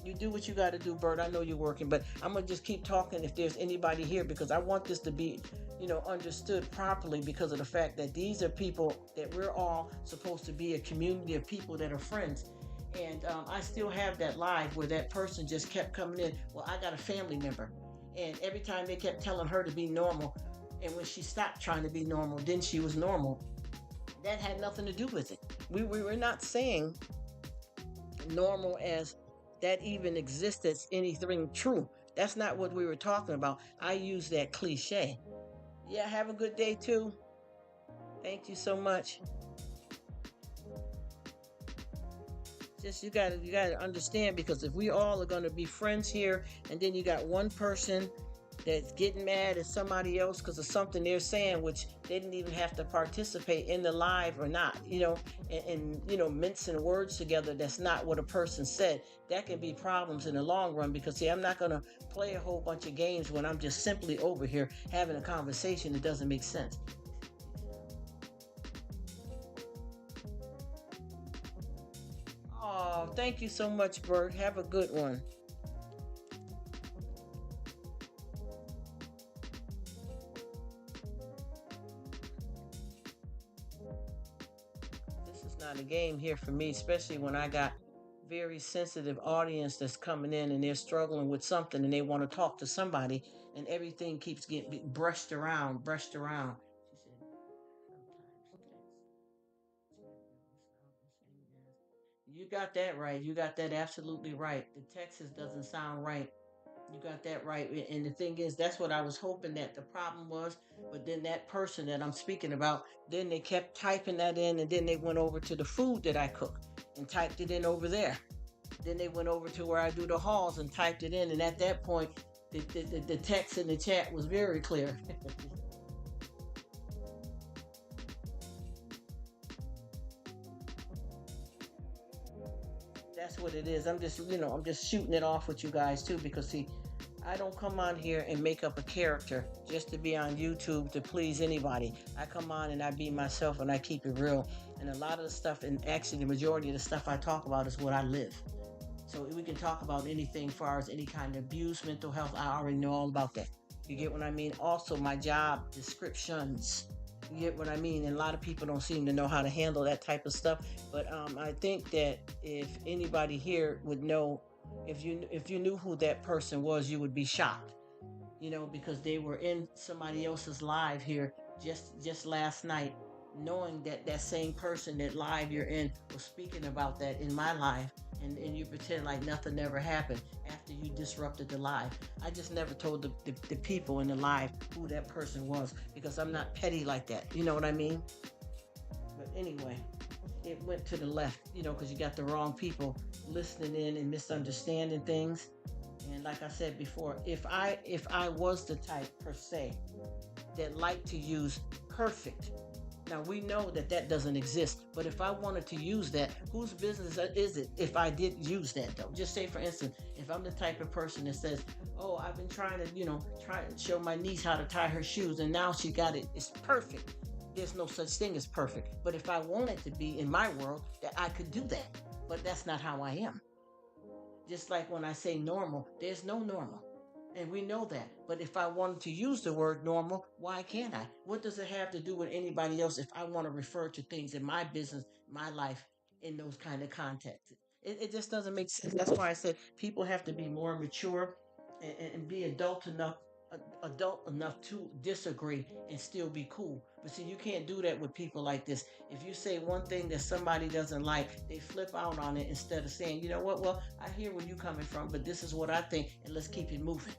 You do what you got to do, Bert. I know you're working, but I'm gonna just keep talking if there's anybody here because I want this to be, understood properly because of the fact that these are people that we're all supposed to be a community of people that are friends. And I still have that live where that person just kept coming in. Well, I got a family member, and every time they kept telling her to be normal, and when she stopped trying to be normal, then she was normal. That had nothing to do with it. We were not saying normal as that even exists as anything true. That's not what we were talking about. I use that cliche. Yeah, have a good day too. Thank you so much. Just you gotta understand because if we all are gonna be friends here, and then you got one person that's getting mad at somebody else because of something they're saying, which they didn't even have to participate in the live or not, and mincing words together. That's not what a person said. That can be problems in the long run because see, I'm not gonna play a whole bunch of games when I'm just simply over here having a conversation that doesn't make sense. Oh, thank you so much, Bert. Have a good one. This is not a game here for me, especially when I got very sensitive audience that's coming in and they're struggling with something and they want to talk to somebody and everything keeps getting brushed around, brushed around. She said, sometimes you got that right. You got that absolutely right. The Texas doesn't sound right. You got that right. And the thing is, that's what I was hoping that the problem was. But then that person that I'm speaking about, then they kept typing that in, and then they went over to the food that I cook and typed it in over there. Then they went over to where I do the hauls and typed it in. And at that point, the text in the chat was very clear. That's what it is. I'm just shooting it off with you guys too because see, I don't come on here and make up a character just to be on YouTube to please anybody. I come on and I be myself and I keep it real. And a lot of the stuff, and actually the majority of the stuff I talk about is what I live. So we can talk about anything as far as any kind of abuse, mental health. I already know all about that. You get what I mean? Also, my job descriptions. You get what I mean? And a lot of people don't seem to know how to handle that type of stuff. But I think that if anybody here would know, if you knew who that person was, you would be shocked. Because they were in somebody else's live here just last night, knowing that that same person that live you're in was speaking about that in my life, and you pretend like nothing ever happened after you disrupted the live. I just never told the people in the live who that person was because I'm not petty like that. You know what I mean? But anyway, it went to the left, because you got the wrong people listening in and misunderstanding things. And like I said before, if I was the type per se that like to use perfect. Now we know that that doesn't exist, but if I wanted to use that, whose business is it if I did use that though? Just say for instance, if I'm the type of person that says, "Oh, I've been trying to, try to show my niece how to tie her shoes, and now she got it. It's perfect." There's no such thing as perfect. But if I wanted to be in my world, that I could do that. But that's not how I am. Just like when I say normal, there's no normal. And we know that. But if I wanted to use the word normal, why can't I? What does it have to do with anybody else if I want to refer to things in my business, my life, in those kind of contexts? It just doesn't make sense. That's why I said people have to be more mature and be adult enough to disagree and still be cool. But see, you can't do that with people like this. If you say one thing that somebody doesn't like, they flip out on it instead of saying, you know what, well, I hear where you're coming from, but this is what I think, and let's keep it moving.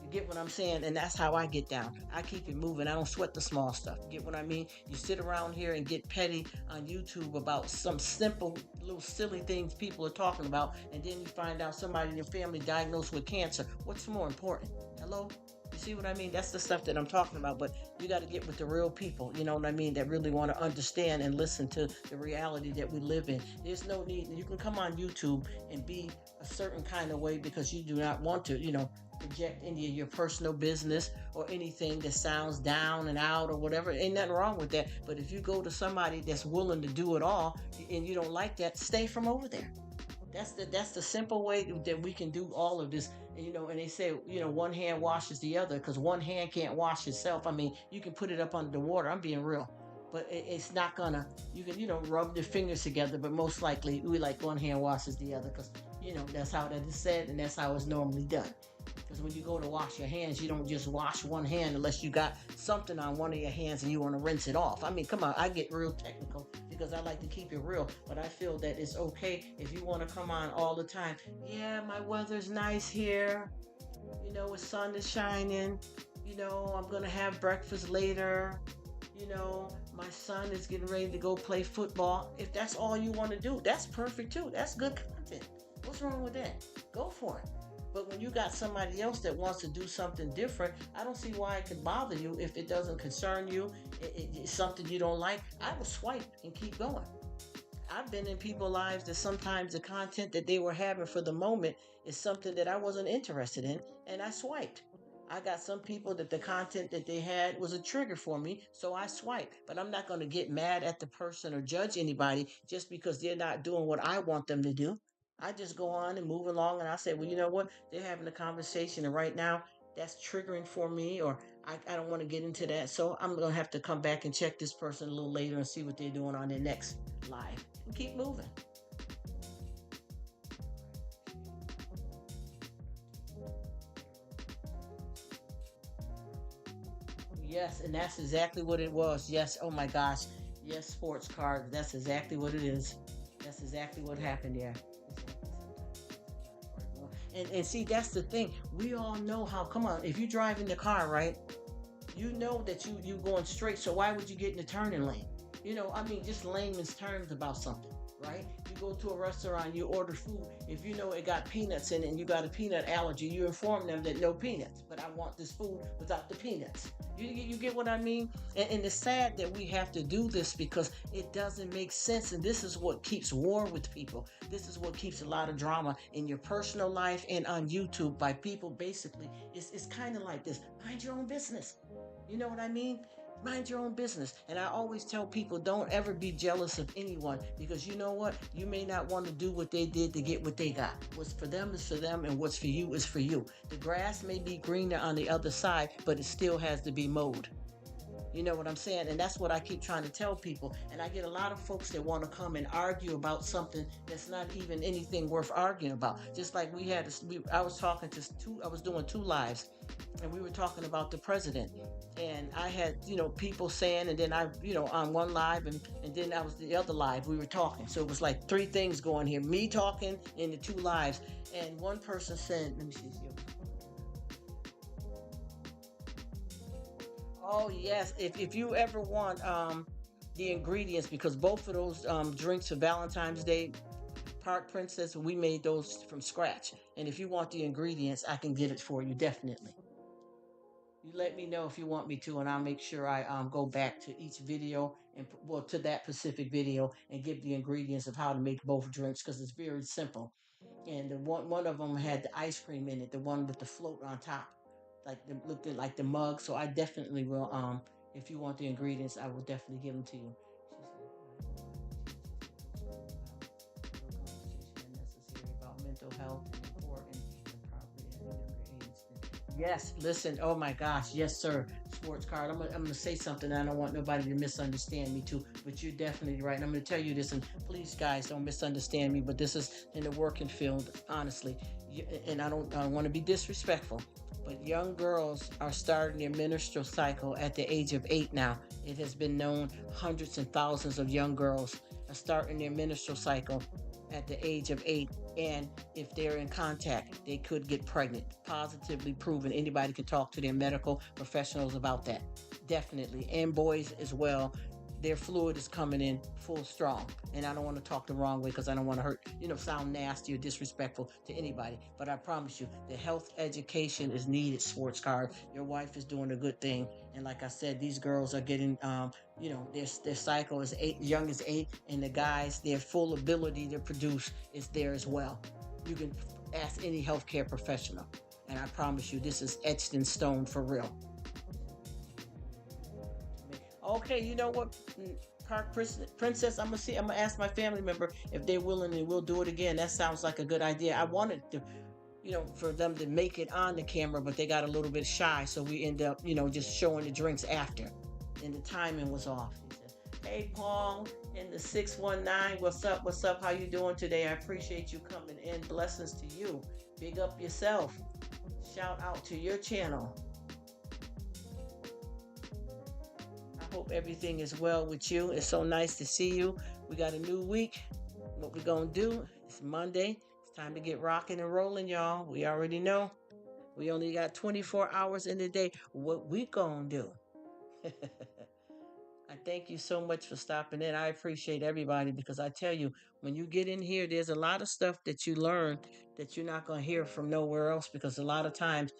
You get what I'm saying? And that's how I get down. I keep it moving. I don't sweat the small stuff. You get what I mean? You sit around here and get petty on YouTube about some simple little silly things people are talking about, and then you find out somebody in your family diagnosed with cancer. What's more important? Hello? You see what I mean? That's the stuff that I'm talking about. But you got to get with the real people, you know what I mean, that really want to understand and listen to the reality that we live in. There's no need. You can come on YouTube and be a certain kind of way because you do not want to, project any of your personal business or anything that sounds down and out or whatever. Ain't nothing wrong with that. But if you go to somebody that's willing to do it all and you don't like that, stay from over there. That's the simple way that we can do all of this. And they say, one hand washes the other because one hand can't wash itself. I mean, you can put it up under the water. I'm being real. But it's not gonna, you can, rub the fingers together, but most likely we like one hand washes the other because, that's how that is said and that's how it's normally done. Because when you go to wash your hands, you don't just wash one hand unless you got something on one of your hands and you want to rinse it off. I mean, come on, I get real technical because I like to keep it real. But I feel that it's okay if you want to come on all the time. Yeah, my weather's nice here. The sun is shining. I'm going to have breakfast later. My son is getting ready to go play football. If that's all you want to do, that's perfect too. That's good content. What's wrong with that? Go for it. But when you got somebody else that wants to do something different, I don't see why it could bother you if it doesn't concern you. It's something you don't like. I will swipe and keep going. I've been in people's lives that sometimes the content that they were having for the moment is something that I wasn't interested in, and I swiped. I got some people that the content that they had was a trigger for me, so I swipe. But I'm not going to get mad at the person or judge anybody just because they're not doing what I want them to do. I just go on and move along, and I say, well, you know what? They're having a conversation, and right now that's triggering for me, or I don't want to get into that. So I'm going to have to come back and check this person a little later and see what they're doing on their next live and keep moving. Yes, and that's exactly what it was. Yes, oh my gosh. Yes, sports cars. That's exactly what it is. That's exactly what happened there. And see, that's the thing. We all know how, come on, if you drive in the car, right? You know that you going straight, so why would you get in the turning lane? I mean, just layman's terms about something, right? You go to a restaurant, you order food. If you know it got peanuts in it and you got a peanut allergy, you inform them that no peanuts, but I want this food without the peanuts. You get what I mean? And it's sad that we have to do this because it doesn't make sense. And this is what keeps war with people. This is what keeps a lot of drama in your personal life and on YouTube by people. Basically, it's kind of like this. Mind your own business. You know what I mean? Mind your own business. And I always tell people, don't ever be jealous of anyone because you know what? You may not want to do what they did to get what they got. What's for them is for them, and what's for you is for you. The grass may be greener on the other side, but it still has to be mowed. You know what I'm saying? And that's what I keep trying to tell people. And I get a lot of folks that want to come and argue about something that's not even anything worth arguing about. Just like I was talking to I was doing two lives, and we were talking about the president. And I had, people saying, and then on one live, and then I was the other live, we were talking. So it was like three things going here, me talking in the two lives. And one person said, let me see. Oh yes, if you ever want the ingredients, because both of those drinks for Valentine's Day, Park Princess, we made those from scratch. And if you want the ingredients, I can get it for you definitely. You let me know if you want me to, and I'll make sure I go back to each video and well, to that specific video, and give the ingredients of how to make both drinks, because it's very simple. And the one of them had the ice cream in it, the one with the float on top, like the looked like the mug. So I definitely will. If you want the ingredients, I will definitely give them to you. She said, about mental health and important and properly at younger age. Yes, listen. Oh my gosh, yes, sir. Sports card. I'm gonna say something. I don't want nobody to misunderstand me too. But you're definitely right. And I'm gonna tell you this, and please, guys, don't misunderstand me. But this is in the working field, honestly. And I don't want to be disrespectful, but young girls are starting their menstrual cycle at the age of 8 now. It has been known hundreds and thousands of young girls are starting their menstrual cycle at the age of 8. And if they're in contact, they could get pregnant. Positively proven. Anybody can talk to their medical professionals about that. Definitely. And boys as well. Their fluid is coming in full strong. And I don't want to talk the wrong way, because I don't want to hurt, sound nasty or disrespectful to anybody. But I promise you, the health education is needed, sports card. Your wife is doing a good thing. And like I said, these girls are getting, their cycle is 8, young as 8. And the guys, their full ability to produce is there as well. You can ask any healthcare professional. And I promise you, this is etched in stone for real. Okay, you know what, Park Princess, I'm gonna ask my family member if they're willing, and we'll do it again. That sounds like a good idea. I wanted to, for them to make it on the camera, but they got a little bit shy, so we end up, just showing the drinks after, and the timing was off. He said, "Hey, Paul in the 619, what's up? What's up? How you doing today? I appreciate you coming in. Blessings to you. Big up yourself. Shout out to your channel." Hope everything is well with you. It's so nice to see you. We got a new week. What we're gonna do? It's Monday. It's time to get rocking and rolling, y'all. We already know. We only got 24 hours in the day. What we gonna do? I thank you so much for stopping in. I appreciate everybody, because I tell you, when you get in here, there's a lot of stuff that you learn that you're not gonna hear from nowhere else, because a lot of times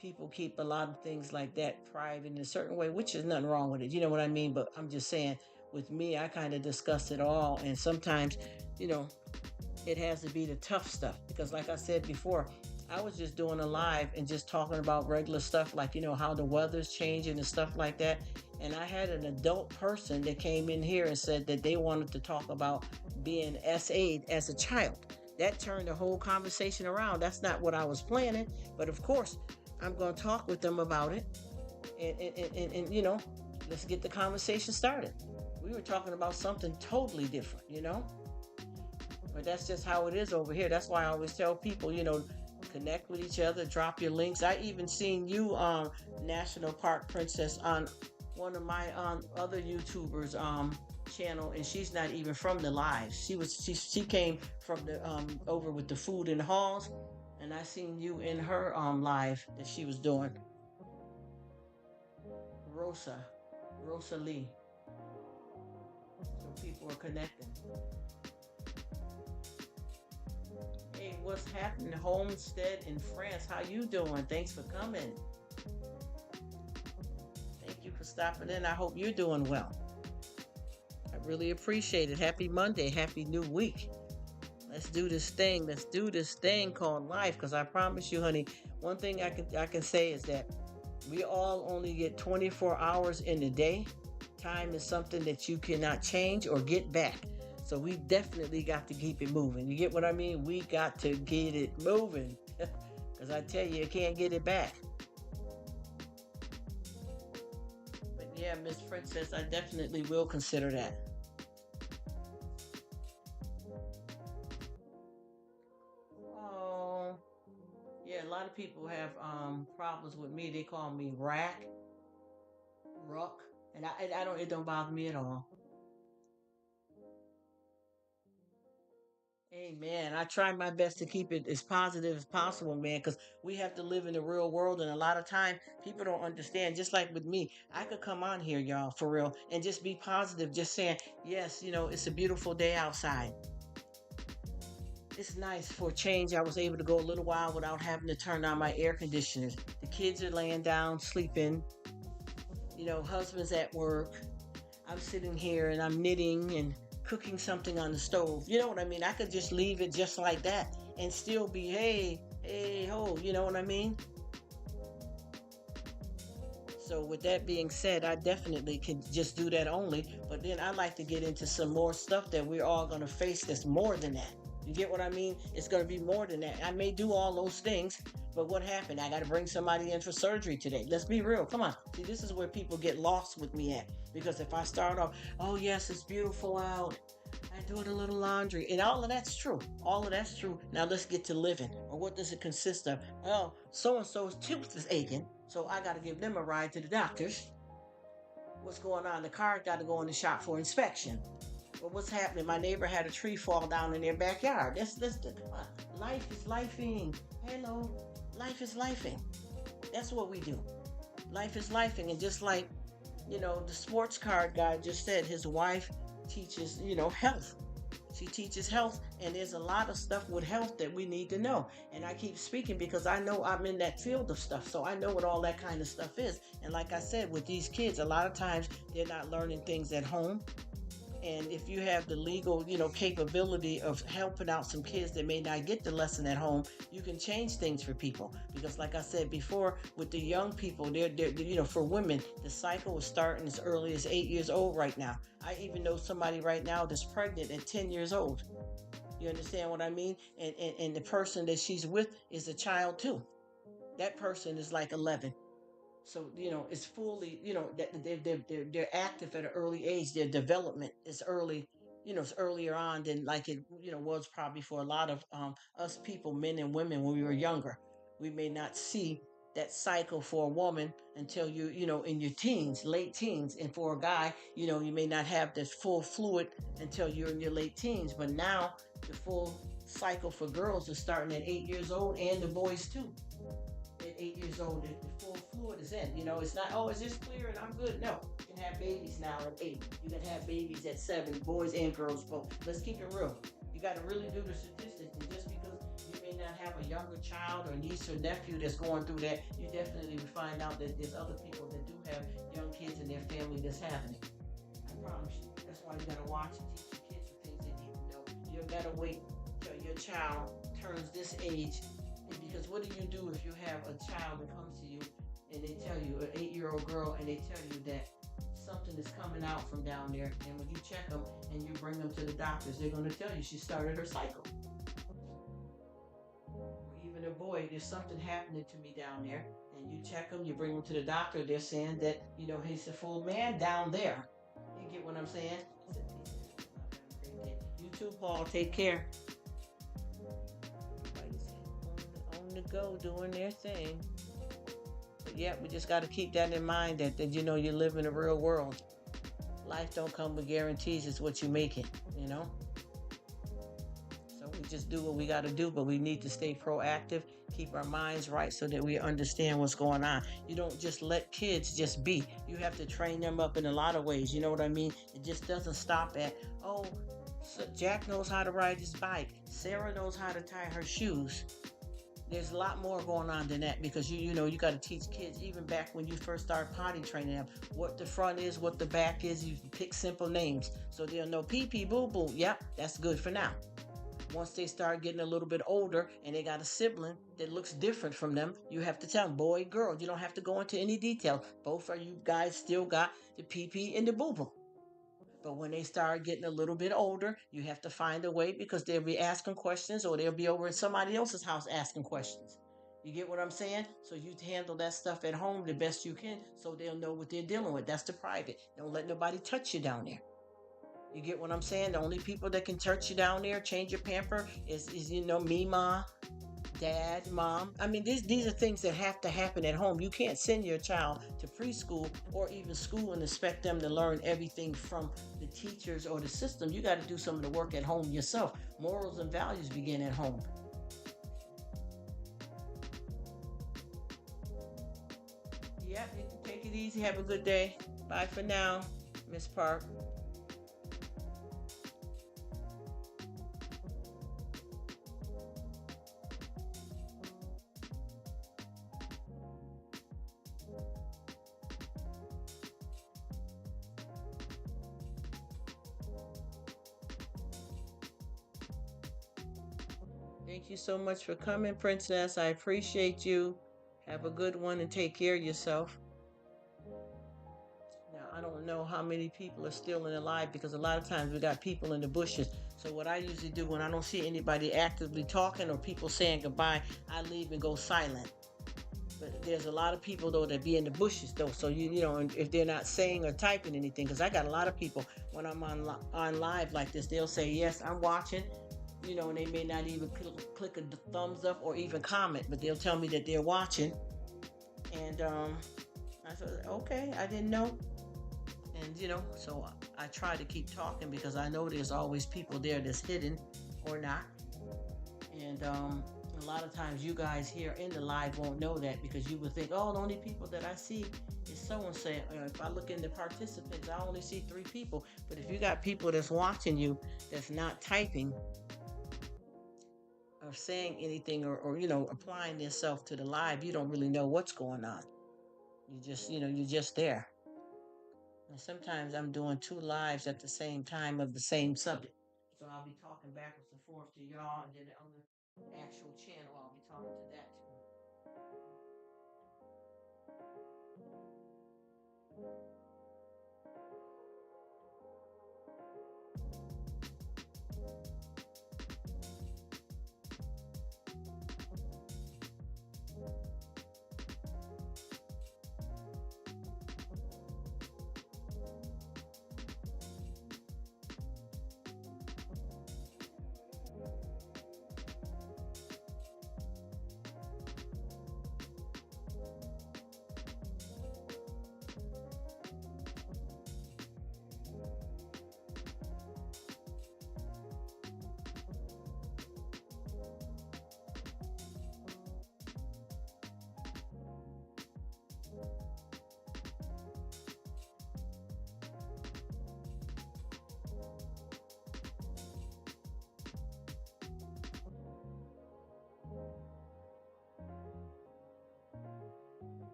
people keep a lot of things like that private in a certain way, which is nothing wrong with it. You know what I mean? But I'm just saying, with me, I kind of discuss it all. And sometimes, it has to be the tough stuff. Because like I said before, I was just doing a live and just talking about regular stuff, like, how the weather's changing and stuff like that. And I had an adult person that came in here and said that they wanted to talk about being SA'd as a child. That turned the whole conversation around. That's not what I was planning. But of course, I'm going to talk with them about it, and let's get the conversation started. We were talking about something totally different, but that's just how it is over here. That's why I always tell people, connect with each other, drop your links. I even seen you on National Park Princess on one of my other YouTubers channel, and she's not even from the live. She came from the over with the food in the halls. And I seen you in her live that she was doing. Rosa Lee. So people are connecting. Hey, what's happening? Homestead in France. How you doing? Thanks for coming. Thank you for stopping in. I hope you're doing well. I really appreciate it. Happy Monday. Happy new week. Let's do this thing. Let's do this thing called life. Because I promise you, honey, one thing I can say is that we all only get 24 hours in a day. Time is something that you cannot change or get back. So we definitely got to keep it moving. You get what I mean? We got to get it moving. Because I tell you can't get it back. But Yeah, Miss Princess, I definitely will consider that. Oh, yeah, a lot of people have problems with me. They call me Rack, Ruck, and I don't, it don't bother me at all. Amen. I try my best to keep it as positive as possible, man, because we have to live in the real world, and a lot of time people don't understand. Just like with me, I could come on here, y'all, for real, and just be positive, just saying, yes, it's a beautiful day outside. It's nice for a change. I was able to go a little while without having to turn on my air conditioners. The kids are laying down, sleeping. Husband's at work. I'm sitting here and I'm knitting and cooking something on the stove. You know what I mean? I could just leave it just like that and still be, hey, hey, ho. You know what I mean? So, with that being said, I definitely can just do that only. But then I like to get into some more stuff that we're all going to face that's more than that. You get what I mean? It's going to be more than that. I may do all those things, but what happened? I got to bring somebody in for surgery today. Let's be real. Come on. See, this is where people get lost with me at. Because if I start off, oh, yes, it's beautiful out. I do it a little laundry. And all of that's true. All of that's true. Now let's get to living. Or what does it consist of? Well, so and so's tooth is aching. So I got to give them a ride to the doctor's. What's going on? The car got to go in the shop for inspection. Well, what's happening? My neighbor had a tree fall down in their backyard. That's the come on. Life is lifing. Hello. Life is lifing. That's what we do. Life is lifing. And just like, the sports card guy just said, his wife teaches, health. She teaches health, and there's a lot of stuff with health that we need to know. And I keep speaking because I know I'm in that field of stuff, so I know what all that kind of stuff is. And like I said, with these kids, a lot of times they're not learning things at home. And if you have the legal, capability of helping out some kids that may not get the lesson at home, you can change things for people. Because, like I said before, with the young people, for women, the cycle is starting as early as 8 years old right now. I even know somebody right now that's pregnant at 10 years old. You understand what I mean? And the person that she's with is a child too. That person is like 11. So it's fully that they're active at an early age. Their development is early. It's earlier on than like it was probably for a lot of us people, men and women, when we were younger. We may not see that cycle for a woman until you in your teens, late teens, and for a guy, you may not have this full fluid until you're in your late teens. But now the full cycle for girls is starting at 8 years old, and the boys too at 8 years old, the full fluid is in. It's not, oh, it's just clear and I'm good. No, you can have babies now at 8. You can have babies at 7, boys and girls both. Let's keep it real. You got to really do the statistics. And just because you may not have a younger child or niece or nephew that's going through that, you definitely will find out that there's other people that do have young kids in their family that's having it. I promise you. That's why you got to watch and teach your kids the things they need to know. You got to wait till your child turns this age, because what do you do if you have a child that comes to you and they tell you, an 8-year-old girl, and they tell you that something is coming out from down there, and when you check them and you bring them to the doctors, they're going to tell you she started her cycle. Or even a boy, there's something happening to me down there, and you check them, you bring them to the doctor, they're saying that, he's a full man down there. You get what I'm saying? You too, Paul. Take care. On the go, doing their thing. But yeah, we just got to keep that in mind that you live in the real world. Life don't come with guarantees. It's what you make it. So we just do what we got to do, but we need to stay proactive, keep our minds right so that we understand what's going on. You don't just let kids just be. You have to train them up in a lot of ways. You know what I mean? It just doesn't stop at, oh, so Jack knows how to ride his bike. Sarah knows how to tie her shoes. There's a lot more going on than that, because you got to teach kids even back when you first start potty training them what the front is, what the back is. You pick simple names so they'll know pee pee boo boo. Yep, that's good for now. Once they start getting a little bit older and they got a sibling that looks different from them, you have to tell them boy, girl. You don't have to go into any detail. Both of you guys still got the pee pee and the boo boo. But when they start getting a little bit older, you have to find a way, because they'll be asking questions, or they'll be over at somebody else's house asking questions. You get what I'm saying? So you handle that stuff at home the best you can so they'll know what they're dealing with. That's the private. Don't let nobody touch you down there. You get what I'm saying? The only people that can touch you down there, change your pamper, is me, ma, dad, mom. I mean, these are things that have to happen at home. You can't send your child to preschool or even school and expect them to learn everything from the teachers or the system. You got to do some of the work at home yourself. Morals and values begin at home. Yep, you can take it easy. Have a good day. Bye for now, Miss Park. Thank you so much for coming, Princess. I appreciate you. Have a good one and take care of yourself. Now, I don't know how many people are still in the live because a lot of times we got people in the bushes. So what I usually do when I don't see anybody actively talking or people saying goodbye, I leave and go silent. But there's a lot of people though that be in the bushes though. So if they're not saying or typing anything, because I got a lot of people when I'm on live like this, they'll say yes, I'm watching. And they may not even click a thumbs up or even comment, but they'll tell me that they're watching. And I said, okay, I didn't know. And so I try to keep talking because I know there's always people there that's hidden or not. And a lot of times you guys here in the live won't know that because you would think, oh, the only people that I see is so-and-so. If I look in the participants, I only see 3 people. But if you got people that's watching you that's not typing or saying anything or applying yourself to the live, you don't really know what's going on. You just, you're just there. And sometimes I'm doing 2 lives at the same time of the same subject. So I'll be talking backwards and forth to y'all, and then on the actual channel, I'll be talking to that too.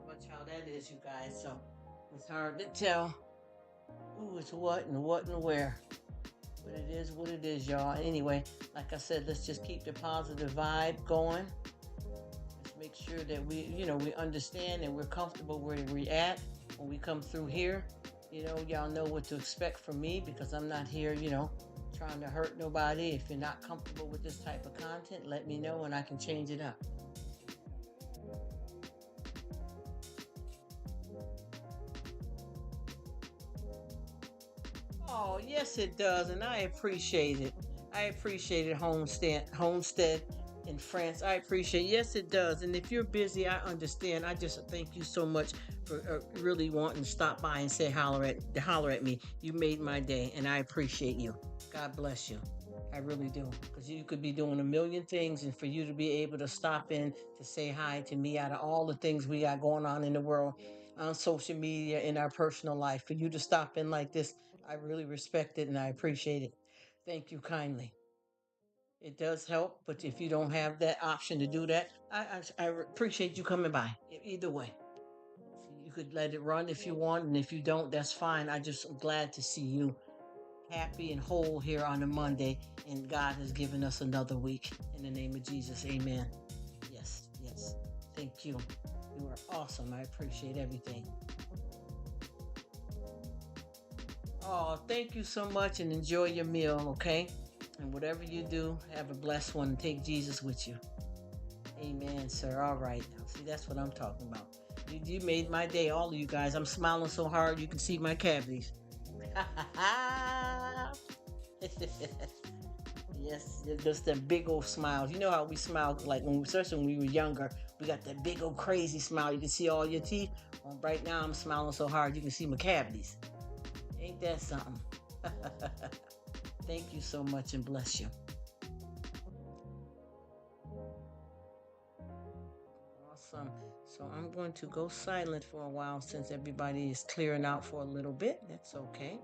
Much how that is, you guys. So it's hard to tell who is what and where. But it is what it is, y'all. Anyway, like I said, let's just keep the positive vibe going. Let's make sure that we understand and we're comfortable where we're at when we come through here. Y'all know what to expect from me because I'm not here, trying to hurt nobody. If you're not comfortable with this type of content, let me know and I can change it up. Oh, yes, it does, and I appreciate it. I appreciate it, homestead in France. I appreciate. Yes, it does. And if you're busy, I understand. I just thank you so much for really wanting to stop by and say holler at me. You made my day, and I appreciate you. God bless you. I really do, because you could be doing a million things, and for you to be able to stop in to say hi to me out of all the things we got going on in the world, on social media, in our personal life, for you to stop in like this, I really respect it and I appreciate it. Thank you kindly. It does help, but if you don't have that option to do that, I appreciate you coming by. Either way, you could let it run if you want, and if you don't, that's fine. I just am glad to see you happy and whole here on a Monday, and God has given us another week. In the name of Jesus, amen. Yes, yes. Thank you. You are awesome. I appreciate everything. Oh, thank you so much and enjoy your meal, okay? And whatever you do, have a blessed one and take Jesus with you. Amen, sir. All right now. See, that's what I'm talking about. You made my day, all of you guys. I'm smiling so hard you can see my cavities. Yes, just that big old smiles. You know how we smile, like when, especially when we were younger, we got that big old crazy smile. You can see all your teeth. Well, right now, I'm smiling so hard you can see my cavities. Ain't that something? Thank you so much and bless you. Awesome. So I'm going to go silent for a while since everybody is clearing out for a little bit. That's okay.